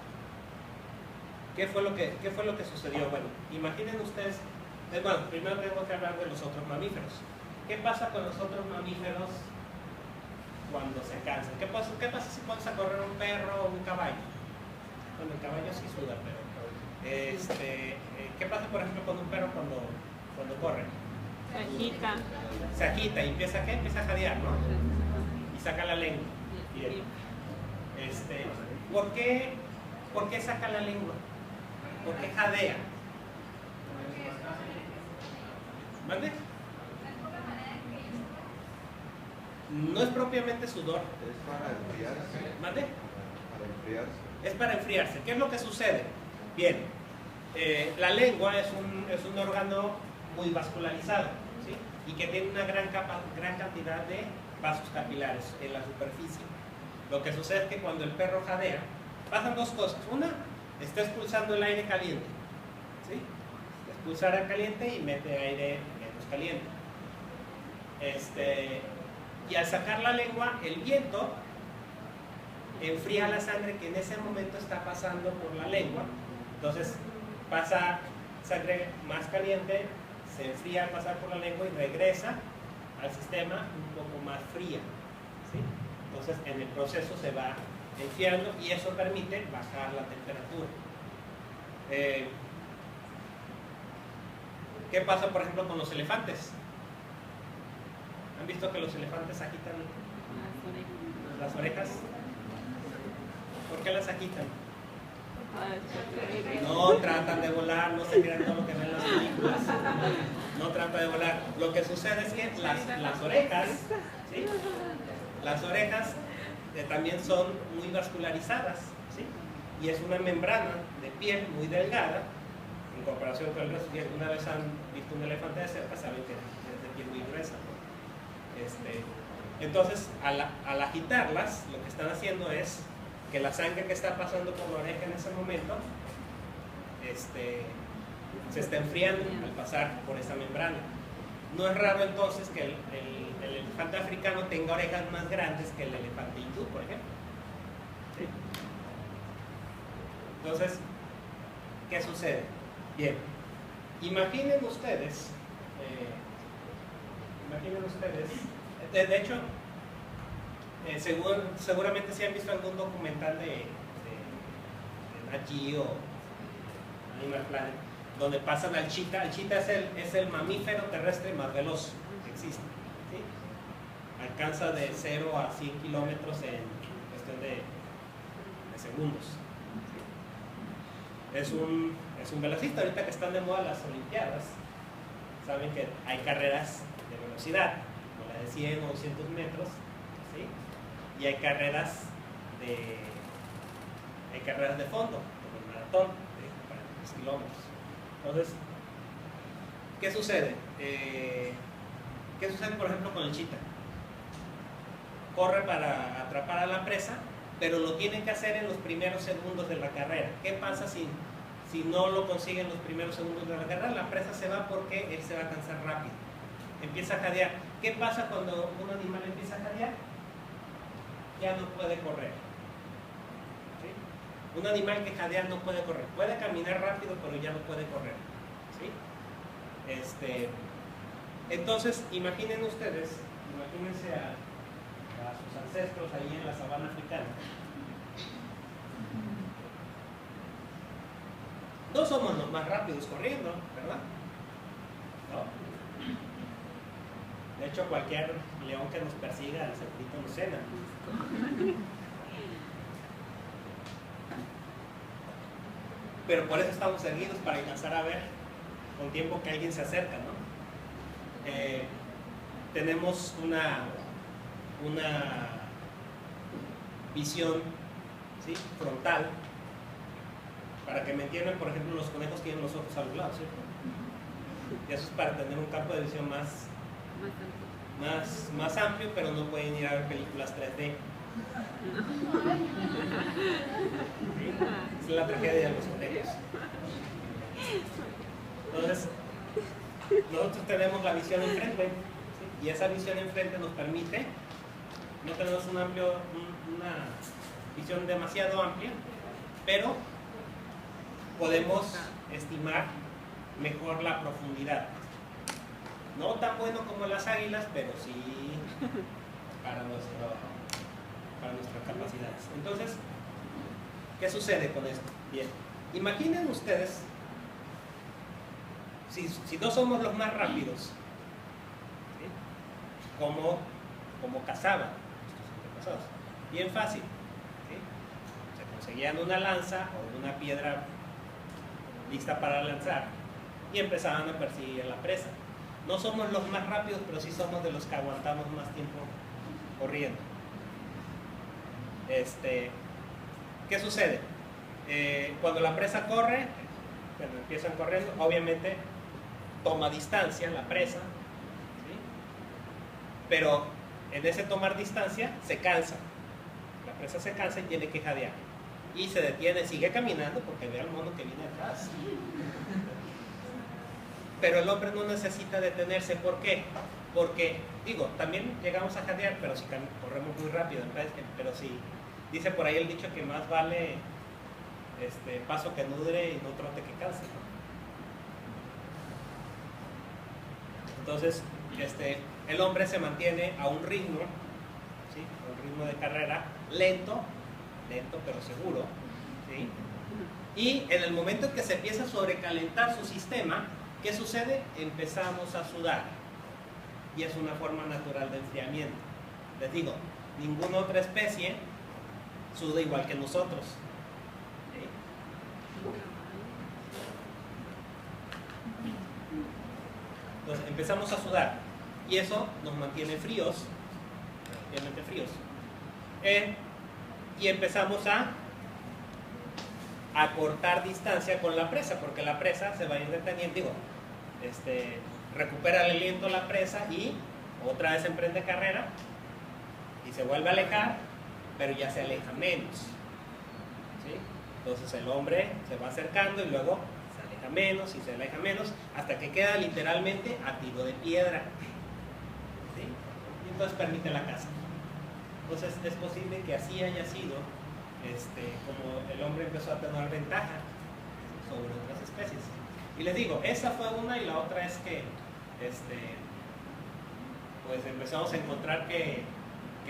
Speaker 1: ¿Qué fue lo que sucedió? Bueno, imaginen ustedes, bueno, primero tengo que hablar de los otros mamíferos. ¿Qué pasa con los otros mamíferos cuando se cansan? ¿Qué pasa si pones a correr un perro o un caballo? Bueno, el caballo sí suda, pero ¿qué pasa por ejemplo con un perro cuando corre?
Speaker 3: Se agita.
Speaker 1: Se agita y empieza a jadear, ¿no? Y saca la lengua. Bien. ¿Por qué saca la lengua? ¿Por qué jadea? ¿Vale? No es propiamente sudor.
Speaker 2: Es para enfriarse.
Speaker 1: ¿Vale?
Speaker 2: Para enfriarse.
Speaker 1: Es para enfriarse. ¿Qué es lo que sucede? Bien, la lengua es un órgano muy vascularizado, ¿sí? Y que tiene una gran cantidad de vasos capilares en la superficie. Lo que sucede es que cuando el perro jadea, pasan dos cosas. Una, está expulsando el aire caliente, ¿sí? Expulsa aire caliente y mete aire menos caliente. Y al sacar la lengua, el viento enfría la sangre que en ese momento está pasando por la lengua. Entonces pasa sangre más caliente, se enfría al pasar por la lengua y regresa al sistema un poco más fría, ¿sí? Entonces en el proceso se va enfriando y eso permite bajar la temperatura. ¿Qué pasa por ejemplo con los elefantes? ¿Han visto que los elefantes agitan las orejas? ¿Por qué las agitan? No tratan de volar, no se crean todo lo que ven en las películas. No trata de volar. Lo que sucede es que las orejas, ¿sí? Las orejas también son muy vascularizadas, ¿sí? Y es una membrana de piel muy delgada en comparación con el resto. Si alguna vez han visto un elefante de cerca, saben que es de piel muy gruesa, ¿no? Entonces, al agitarlas, lo que están haciendo es que la sangre que está pasando por la oreja en ese momento se está enfriando al pasar por esa membrana. No es raro entonces que el elefante africano tenga orejas más grandes que el elefante hindú, por ejemplo. ¿Sí? Entonces, ¿qué sucede? Bien, imaginen ustedes, de hecho, seguramente si han visto algún documental de Nat Geo o Animal Planet, donde pasan al chita. El chita es el mamífero terrestre más veloz que existe, ¿sí? Alcanza de 0 a 100 kilómetros en cuestión de segundos, ¿sí? Es un velocista. Ahorita que están de moda las Olimpiadas, saben que hay carreras de velocidad, como la de 100 o 200 metros, ¿sí? Y hay carreras de fondo, como el maratón de 43 kilómetros. Entonces, ¿qué sucede? ¿Qué sucede, por ejemplo, con el chita? Corre para atrapar a la presa, pero lo tiene que hacer en los primeros segundos de la carrera. ¿Qué pasa si no lo consigue en los primeros segundos de la carrera? La presa se va porque él se va a cansar rápido. Empieza a jadear. ¿Qué pasa cuando un animal empieza a jadear? Ya no puede correr. ¿Sí? Un animal que jadea no puede correr. Puede caminar rápido, pero ya no puede correr. ¿Sí? Entonces, imagínense a sus ancestros ahí en la sabana africana. No somos los más rápidos corriendo, ¿verdad? No. De hecho, cualquier león que nos persiga, el cerdito nos cena. Pero por eso estamos erguidos, para alcanzar a ver con tiempo que alguien se acerca, ¿no? Tenemos una visión, ¿sí?, frontal. Para que me entiendan, por ejemplo, los conejos tienen los ojos a los lados, ¿cierto? Y eso es para tener un campo de visión más amplio, pero no pueden ir a ver películas 3D. ¿Sí? Es la tragedia de los conejos. Entonces, nosotros tenemos la visión enfrente, ¿sí? Y esa visión enfrente nos permite, no tenemos una visión demasiado amplia, pero podemos estimar mejor la profundidad. No tan bueno como las águilas, pero sí para nuestras capacidades. Entonces, ¿qué sucede con esto? Bien, imaginen ustedes, si no somos los más rápidos, ¿sí? como cazaban nuestros antepasados. Bien fácil, ¿sí? Se conseguían una lanza o una piedra lista para lanzar y empezaban a perseguir a la presa. No somos los más rápidos, pero sí somos de los que aguantamos más tiempo corriendo. ¿Qué sucede? Cuando la presa corre, cuando empiezan corriendo, obviamente toma distancia la presa, ¿sí? Pero en ese tomar distancia se cansa. La presa se cansa y tiene que jadear. Y se detiene, sigue caminando porque ve al mono que viene atrás. Pero el hombre no necesita detenerse. ¿Por qué? Porque, digo, también llegamos a jadear, pero si corremos muy rápido. Pero si dice por ahí el dicho que más vale paso que nutre y no trote que canse, ¿no? Entonces, el hombre se mantiene a un ritmo, ¿sí? A un ritmo de carrera lento pero seguro, ¿sí? Y en el momento en que se empieza a sobrecalentar su sistema, ¿qué sucede? Empezamos a sudar. Y es una forma natural de enfriamiento. Les digo, ninguna otra especie suda igual que nosotros, ¿sí? Entonces empezamos a sudar y eso nos mantiene fríos, relativamente fríos. Y empezamos a cortar distancia con la presa, porque la presa se va a ir deteniendo, digo, recupera el aliento la presa y otra vez emprende carrera y se vuelve a alejar, pero ya se aleja menos, ¿sí? Entonces el hombre se va acercando y luego se aleja menos y se aleja menos hasta que queda literalmente a tiro de piedra, ¿sí? Y entonces permite la caza. Entonces es posible que así haya sido como el hombre empezó a tener ventaja sobre otras especies. Y les digo, esa fue una, y la otra es que pues empezamos a encontrar que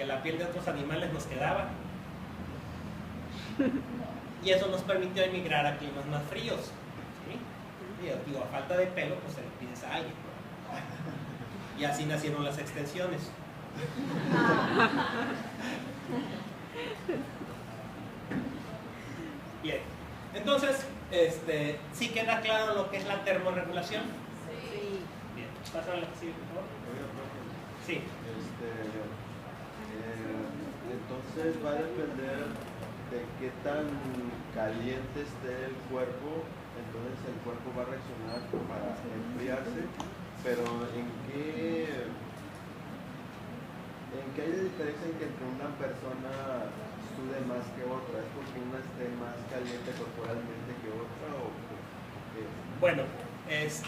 Speaker 1: la piel de otros animales nos quedaba. Y eso nos permitió emigrar a climas más fríos, ¿sí? Y digo, a falta de pelo, pues se le pides a alguien. Y así nacieron las extensiones. Bien, entonces, ¿sí queda claro lo que es la termorregulación?
Speaker 3: Sí.
Speaker 1: Bien, pásame la que sigue, por favor. Sí.
Speaker 2: Entonces va a depender de qué tan caliente esté el cuerpo, entonces el cuerpo va a reaccionar para enfriarse, pero ¿en qué hay de diferencia entre una persona sude más que otra? ¿Es porque una esté más caliente corporalmente que otra o qué?
Speaker 1: Bueno, es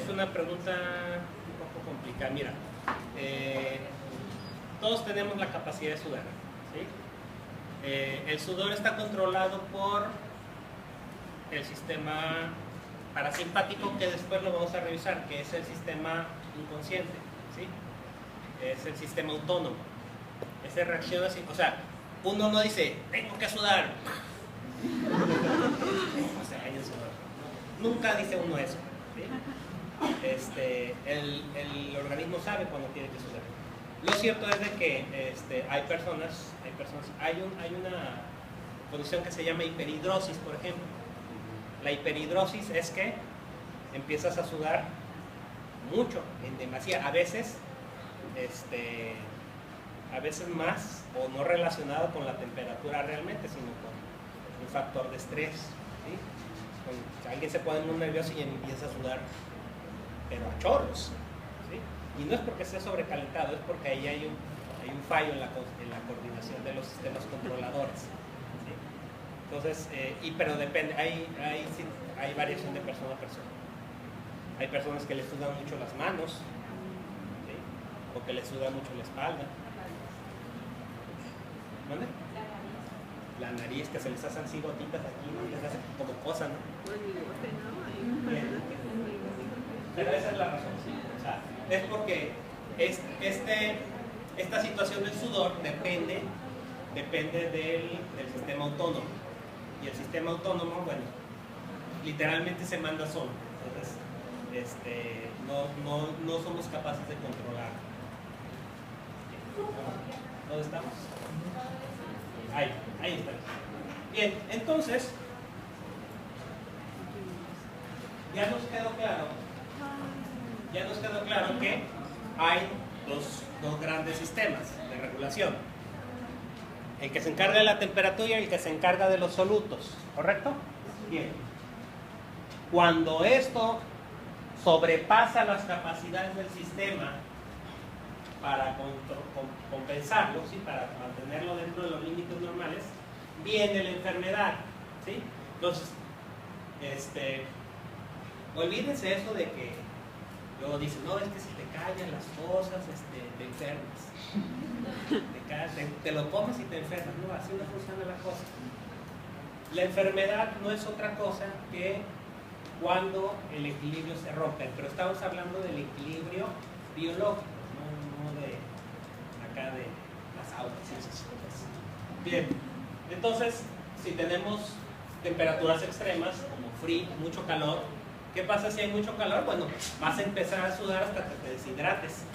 Speaker 1: una pregunta un poco complicada. Mira, todos tenemos la capacidad de sudar, ¿sí? El sudor está controlado por el sistema parasimpático, que después lo vamos a revisar, que es el sistema inconsciente, ¿sí? Es el sistema autónomo. Ese reacciona así, o sea, uno no dice, tengo que sudar. O sea, hay el sudor. Nunca dice uno eso, ¿sí? El organismo sabe cuando tiene que sudar. Lo cierto es de que hay una condición que se llama hiperhidrosis, por ejemplo. La hiperhidrosis es que empiezas a sudar mucho, en demasía, a veces más, o no relacionado con la temperatura realmente, sino con un factor de estrés, ¿sí? Alguien se pone muy nervioso y empieza a sudar, pero a chorros, ¿sí? Y no es porque esté sobrecalentado, es porque ahí hay un fallo en la coordinación de los sistemas controladores, ¿sí? Entonces, pero depende, hay variación de persona a persona. Hay personas que les sudan mucho las manos, ¿sí? O que les suda mucho la espalda. ¿Dónde? la nariz, que se les hacen así gotitas aquí, ¿no? Les hace como cosa, ¿no? Bien. Pero esa es la razón, ¿sí? O sea, es porque esta situación del sudor depende del sistema autónomo. Y el sistema autónomo, bueno, literalmente se manda solo. Entonces, no somos capaces de controlarlo. ¿Dónde estamos? Ahí está. Bien, entonces, ya nos quedó claro que hay dos grandes sistemas de regulación. El que se encarga de la temperatura y el que se encarga de los solutos, ¿correcto? Bien. Cuando esto sobrepasa las capacidades del sistema para compensarlo, ¿sí? Para mantenerlo dentro de los límites normales, viene la enfermedad, ¿sí? Entonces, olvídense eso de que luego dicen, no, es que si te callan las cosas, te enfermas. Te lo comes y te enfermas. No, así no funciona la cosa. La enfermedad no es otra cosa que cuando el equilibrio se rompe, pero estamos hablando del equilibrio biológico, no de acá de las aulas y esas cosas. Bien, entonces, si tenemos temperaturas extremas, como frío, mucho calor, ¿qué pasa si hay mucho calor? Bueno, vas a empezar a sudar hasta que te deshidrates,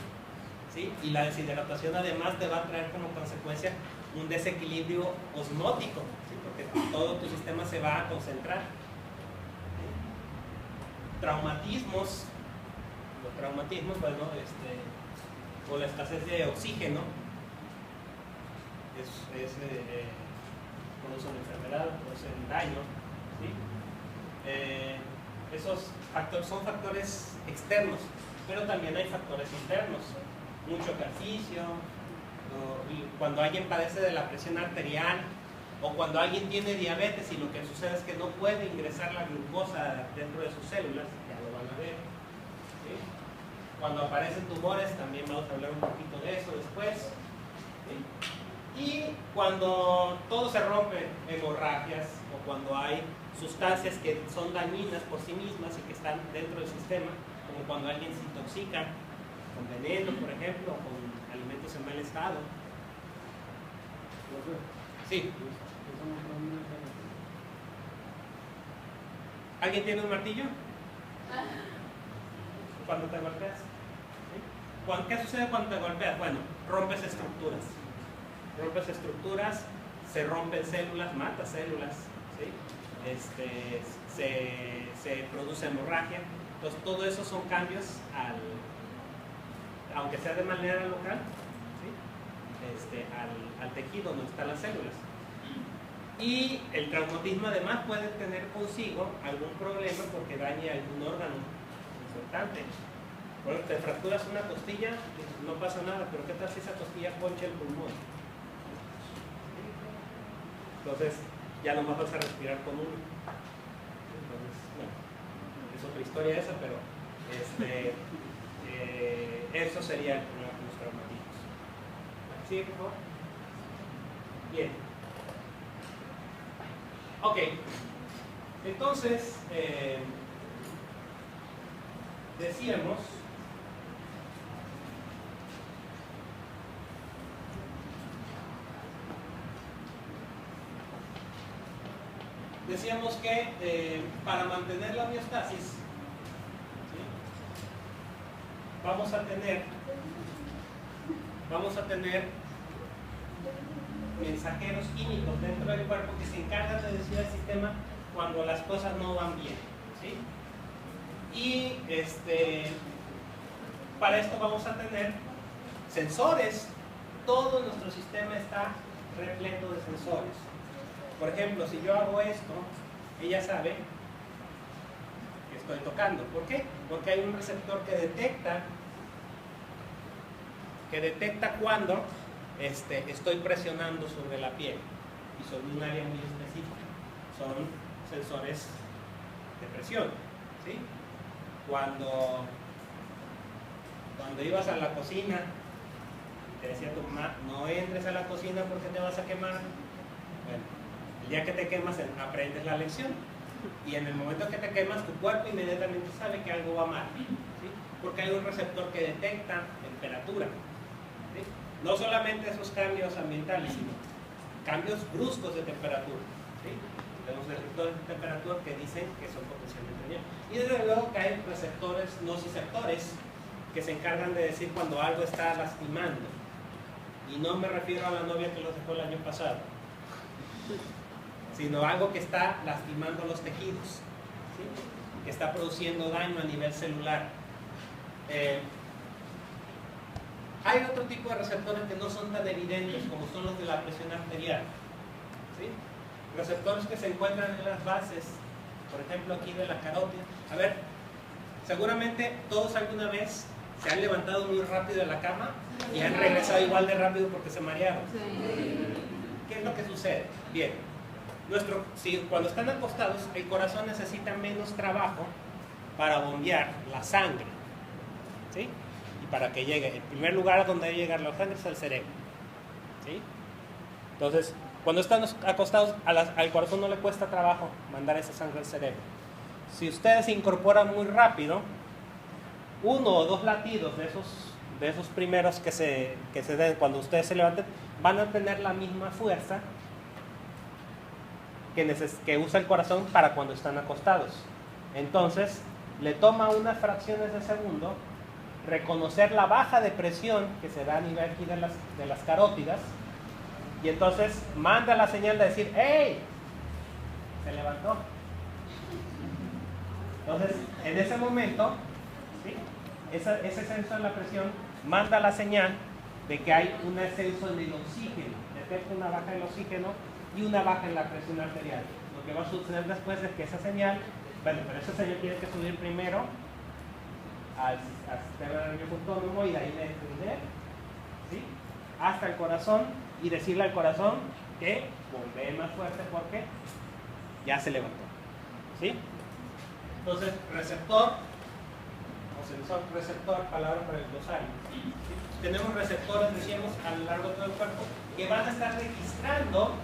Speaker 1: ¿sí? Y la deshidratación además te va a traer como consecuencia un desequilibrio osmótico, ¿sí? Porque todo tu sistema se va a concentrar. Traumatismos, los traumatismos, bueno, o la escasez de oxígeno, producen enfermedad, producen daño, ¿sí? Esos factores son factores externos, pero también hay factores internos. Mucho ejercicio, cuando alguien padece de la presión arterial, o cuando alguien tiene diabetes y lo que sucede es que no puede ingresar la glucosa dentro de sus células, ya lo van a ver, ¿sí? Cuando aparecen tumores, también vamos a hablar un poquito de eso después, ¿sí? Y cuando todo se rompe, hemorragias, o cuando hay sustancias que son dañinas por sí mismas y que están dentro del sistema, como cuando alguien se intoxica con veneno, por ejemplo, o con alimentos en mal estado. Sí. ¿Alguien tiene un martillo? Cuando te golpeas. ¿Sí? ¿Qué sucede cuando te golpeas? Bueno, rompes estructuras. Rompes estructuras, se rompen células, matas células, ¿sí? Se produce hemorragia. Entonces, todo eso son cambios aunque sea de manera local, ¿sí? al tejido donde están las células. Y el traumatismo además puede tener consigo algún problema porque dañe algún órgano importante. Bueno, te fracturas una costilla, no pasa nada, pero ¿qué tal si esa costilla poncha el pulmón? Entonces, ya no vas a respirar con uno. Entonces, bueno, es otra historia esa, pero eso sería el problema con los traumatismos. ¿Sí, por favor? Bien. Ok, entonces decíamos que para mantener la homeostasis, ¿sí? vamos a tener mensajeros químicos dentro del cuerpo que se encargan de decir al sistema cuando las cosas no van bien, ¿sí? Y para esto vamos a tener sensores. Todo nuestro sistema está repleto de sensores. Por ejemplo, si yo hago esto, ella sabe que estoy tocando. ¿Por qué? Porque hay un receptor que detecta cuando estoy presionando sobre la piel y sobre un área muy específica. Son sensores de presión, ¿sí? Cuando ibas a la cocina, te decía tu mamá, no entres a la cocina porque te vas a quemar. Bueno, El día que te quemas aprendes la lección. Y en el momento que te quemas, tu cuerpo inmediatamente sabe que algo va mal, ¿sí? Porque hay un receptor que detecta temperatura, ¿sí? No solamente esos cambios ambientales, sino cambios bruscos de temperatura, ¿sí? Tenemos receptores de temperatura que dicen que son potencialmente dañinos. Y desde luego que hay receptores nociceptores que se encargan de decir cuando algo está lastimando. Y no me refiero a la novia que los dejó el año pasado, sino algo que está lastimando los tejidos, ¿sí? Que está produciendo daño a nivel celular. Hay otro tipo de receptores que no son tan evidentes como son los de la presión arterial, ¿sí? Receptores que se encuentran en las bases, por ejemplo aquí de la carótida. A ver, seguramente todos alguna vez se han levantado muy rápido de la cama y han regresado igual de rápido porque se marearon. ¿Qué es lo que sucede? Bien, cuando están acostados, el corazón necesita menos trabajo para bombear la sangre, ¿sí? Y para que llegue, en primer lugar donde debe llegar la sangre es al cerebro, ¿sí? Entonces, cuando están acostados, al corazón no le cuesta trabajo mandar esa sangre al cerebro. Si ustedes se incorporan muy rápido, 1 o 2 latidos de esos primeros que se den cuando ustedes se levanten, van a tener la misma fuerza que usa el corazón para cuando están acostados. Entonces, le toma unas fracciones de segundo reconocer la baja de presión que se da a nivel aquí de las carótidas, y entonces manda la señal de decir, ¡hey! Se levantó. Entonces, en ese momento, ¿sí? Ese ascenso en la presión manda la señal de que hay un ascenso en el oxígeno, detecta una baja del oxígeno y una baja en la presión arterial. Lo que va a suceder después es que esa señal, bueno, pero esa señal tiene que subir primero al sistema nervioso autónomo y de ahí descender, ¿sí? Hasta el corazón y decirle al corazón que bombee más fuerte porque ya se levantó, ¿sí? Entonces, receptor o sensor receptor, palabra para el glosario, ¿sí? Tenemos receptores, decíamos, a lo largo de todo el cuerpo que van a estar registrando,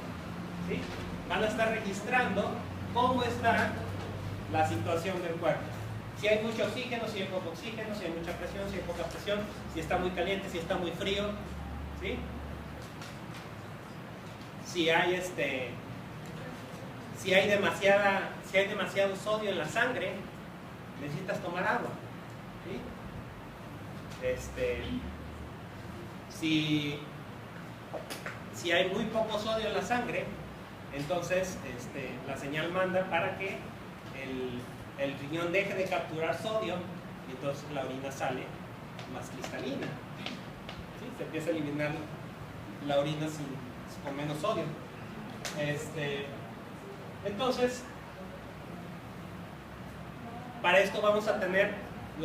Speaker 1: ¿sí? Van a estar registrando cómo está la situación del cuerpo. Si hay mucho oxígeno, si hay poco oxígeno, si hay mucha presión, si hay poca presión, si está muy caliente, si está muy frío, ¿sí? Si hay demasiado sodio en la sangre, necesitas tomar agua, ¿sí? Si hay muy poco sodio en la sangre, entonces la señal manda para que el riñón deje de capturar sodio y entonces la orina sale más cristalina, ¿sí? Se empieza a eliminar la orina con menos sodio. Entonces, para esto lo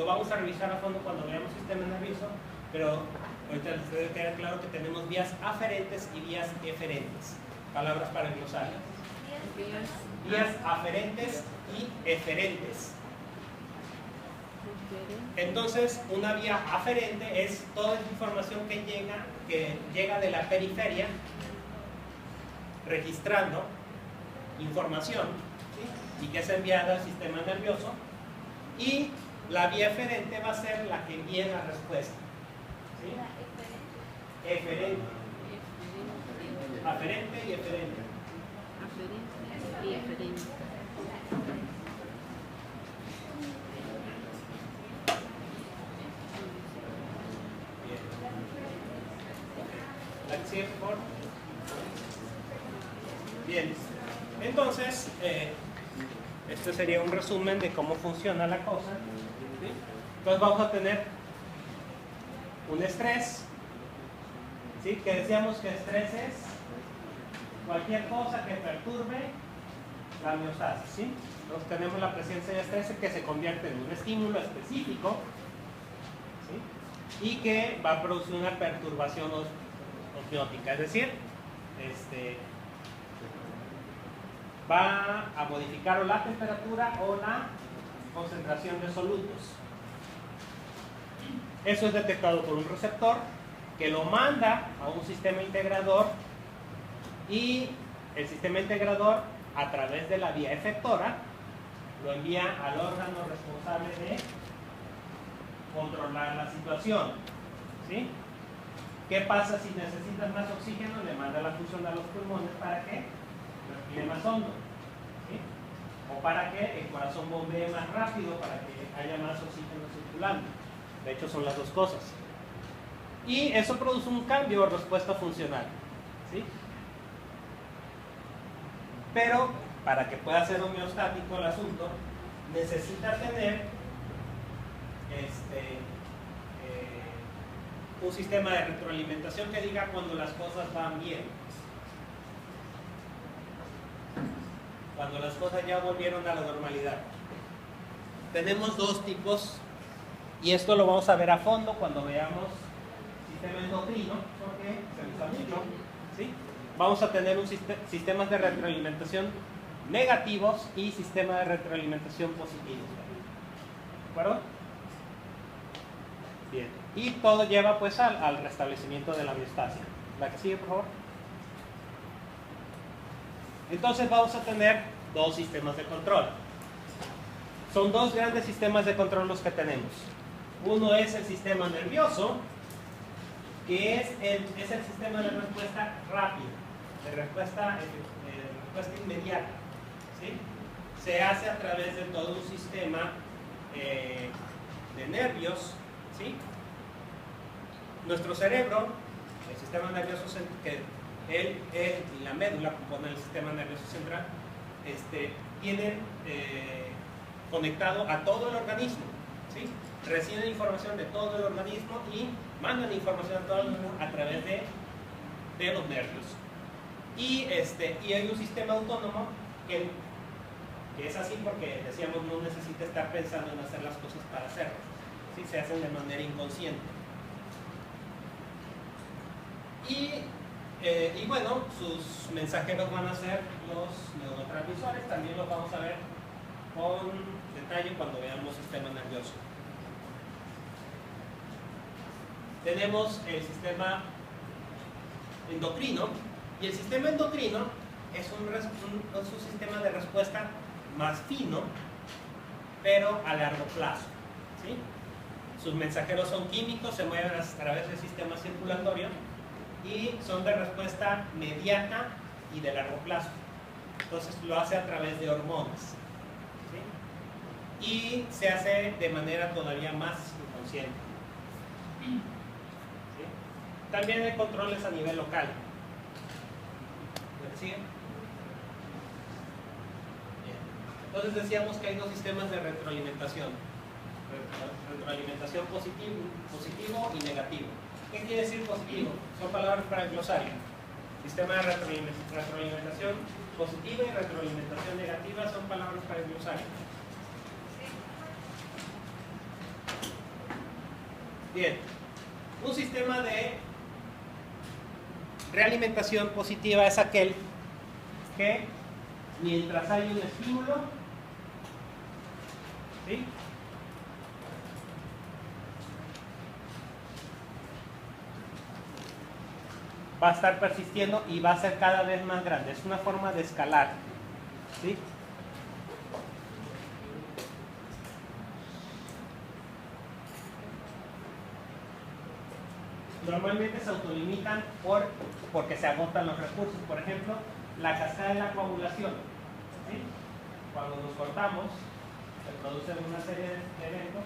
Speaker 1: vamos a revisar a fondo cuando veamos el sistema nervioso, pero ahorita les debe quedar claro que tenemos vías aferentes y vías eferentes. Palabras para el glosario. Vías aferentes y eferentes. Entonces, una vía aferente es toda esa información que llega de la periferia registrando información, ¿sí? Y que es enviada al sistema nervioso, y la vía eferente va a ser la que envíe la respuesta, ¿sí? Eferente. Aferente y eferente.
Speaker 3: Aferente y eferente.
Speaker 1: Bien, entonces este sería un resumen de cómo funciona la cosa, ¿sí? Entonces vamos a tener un estrés, ¿sí? Que decíamos que estrés es cualquier cosa que perturbe la homeostasis, ¿sí? Entonces tenemos la presencia de estrés que se convierte en un estímulo específico, ¿sí? Y que va a producir una perturbación osmiótica, es decir, va a modificar o la temperatura o la concentración de solutos. Eso es detectado por un receptor que lo manda a un sistema integrador y el sistema integrador, a través de la vía efectora, lo envía al órgano responsable de controlar la situación, ¿sí? ¿Qué pasa si necesitas más oxígeno? Le manda la función a los pulmones para que respire más hondo, ¿sí? O para que el corazón bombee más rápido, para que haya más oxígeno circulando. De hecho, son las dos cosas. Y eso produce un cambio o respuesta funcional, ¿sí? Pero para que pueda ser homeostático el asunto, necesita tener un sistema de retroalimentación que diga cuando las cosas van bien, cuando las cosas ya volvieron a la normalidad. Tenemos dos tipos, y esto lo vamos a ver a fondo cuando veamos sistema endocrino, porque se usa mucho, ¿sí? Vamos a tener sistemas de retroalimentación negativos y sistemas de retroalimentación positivos, ¿de acuerdo? Bien, y todo lleva pues al restablecimiento de la homeostasia. La que sigue, por favor. Entonces vamos a tener dos sistemas de control. Son dos grandes sistemas de control los que tenemos. Uno es el sistema nervioso, que es el sistema de respuesta rápida, de respuesta inmediata, ¿sí? Se hace a través de todo un sistema de nervios, ¿sí? Nuestro cerebro, el sistema nervioso, y la médula compone el sistema nervioso central, tienen conectado a todo el organismo, ¿sí? Reciben información de todo el organismo y mandan información a todo el organismo a través de los nervios. Y hay un sistema autónomo que es así porque, decíamos, no necesita estar pensando en hacer las cosas para hacerlo, ¿sí? Se hacen de manera inconsciente. Y bueno, sus mensajeros van a ser los neurotransmisores. También los vamos a ver con detalle cuando veamos sistema nervioso. Tenemos el sistema endocrino, y el sistema endocrino es un sistema de respuesta más fino, pero a largo plazo, ¿sí? Sus mensajeros son químicos, se mueven a través del sistema circulatorio y son de respuesta inmediata y de largo plazo. Entonces lo hace a través de hormonas, ¿sí? Y se hace de manera todavía más inconsciente, ¿sí? También hay controles a nivel local. ¿Me siguen? Bien. Entonces decíamos que hay dos sistemas de retroalimentación. Retroalimentación positivo y negativo. ¿Qué quiere decir positivo? Son palabras para el glosario. Sistema de retroalimentación positiva y retroalimentación negativa son palabras para el glosario. Bien. Un sistema de realimentación positiva es aquel que mientras hay un estímulo, ¿sí?, va a estar persistiendo y va a ser cada vez más grande. Es una forma de escalar, ¿sí? Normalmente se autolimitan porque se agotan los recursos. Por ejemplo, la cascada de la coagulación, ¿sí? Cuando nos cortamos, se producen una serie de eventos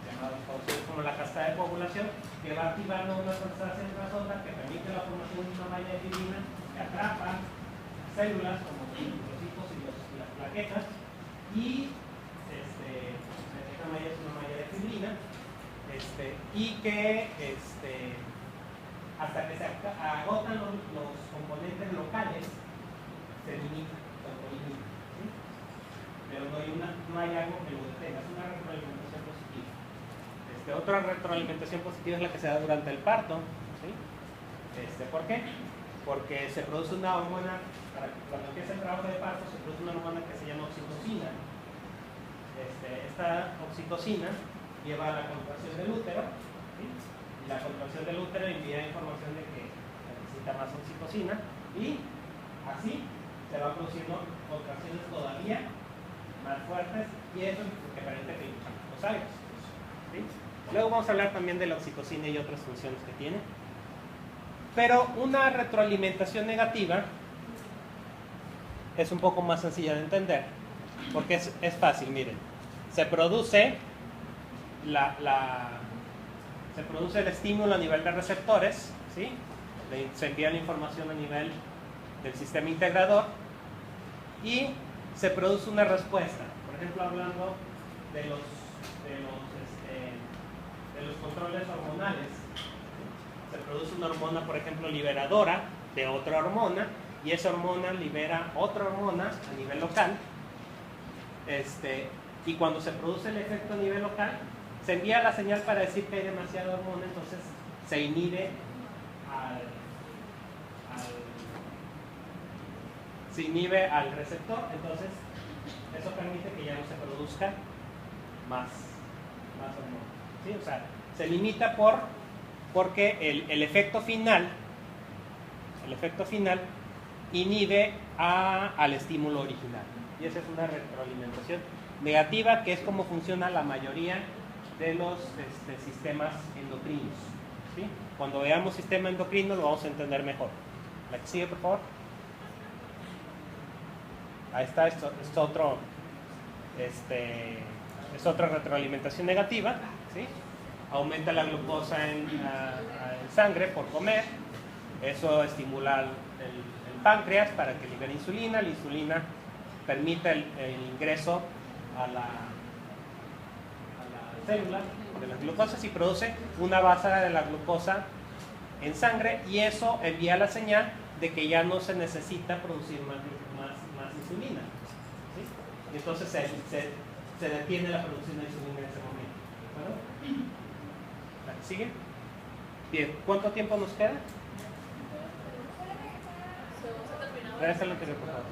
Speaker 1: llamados como la cascada de coagulación, que va activando una sustancia intrazona que permite la formación de una malla de fibrina que atrapa células como los hijos y las plaquetas, y esta malla es una malla de fibrina, y que hasta que se agotan los componentes locales, se limita, se autolimita, ¿sí? Pero no hay algo que lo detenga, es una retroalimentación positiva. Otra retroalimentación positiva es la que se da durante el parto, ¿sí? ¿Por qué? Porque se produce una hormona, cuando empieza el trabajo de parto, se produce una hormona que se llama oxitocina. Esta oxitocina lleva a la contracción del útero, ¿sí? Y la contracción del útero envía información de que necesita más oxitocina, y así se van produciendo contracciones todavía más fuertes y eso es lo que permite que luchan los algas. ¿Sí? Luego vamos a hablar también de la oxitocina y otras funciones que tiene. Pero una retroalimentación negativa es un poco más sencilla de entender, porque es fácil, miren. Se produce se produce el estímulo a nivel de receptores, ¿sí? Se envía la información a nivel del sistema integrador y se produce una respuesta. Por ejemplo, hablando de los controles hormonales, se produce una hormona, por ejemplo, liberadora de otra hormona, y esa hormona libera otra hormona a nivel local, y cuando se produce el efecto a nivel local, se envía la señal para decir que hay demasiada hormona, entonces se inhibe al receptor, entonces eso permite que ya no se produzca más hormona. ¿Sí? O sea, se limita porque el efecto final inhibe al estímulo original. Y esa es una retroalimentación negativa, que es como funciona la mayoría de los sistemas endocrinos. ¿Sí? Cuando veamos sistema endocrino lo vamos a entender mejor. La que sigue, por favor. Ahí está, esto es otra retroalimentación negativa. ¿Sí? Aumenta la glucosa en sangre por comer. Eso estimula el páncreas para que libere insulina. La insulina permite el ingreso a la célula de las glucosas y produce una base de la glucosa en sangre, y eso envía la señal de que ya no se necesita producir más insulina. ¿Sí? Y entonces se detiene la producción de insulina en ese momento. ¿Bueno? ¿La que sigue? Bien, ¿cuánto tiempo nos queda? Regresa al anterior, por favor.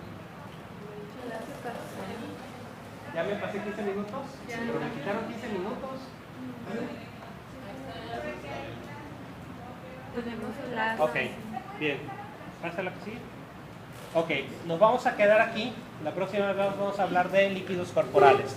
Speaker 1: ¿Ya me pasé 15 minutos? ¿Pero me quitaron 15 minutos? Ok, bien. ¿Pasa la que sigue? Ok, nos vamos a quedar aquí. La próxima vez vamos a hablar de líquidos corporales.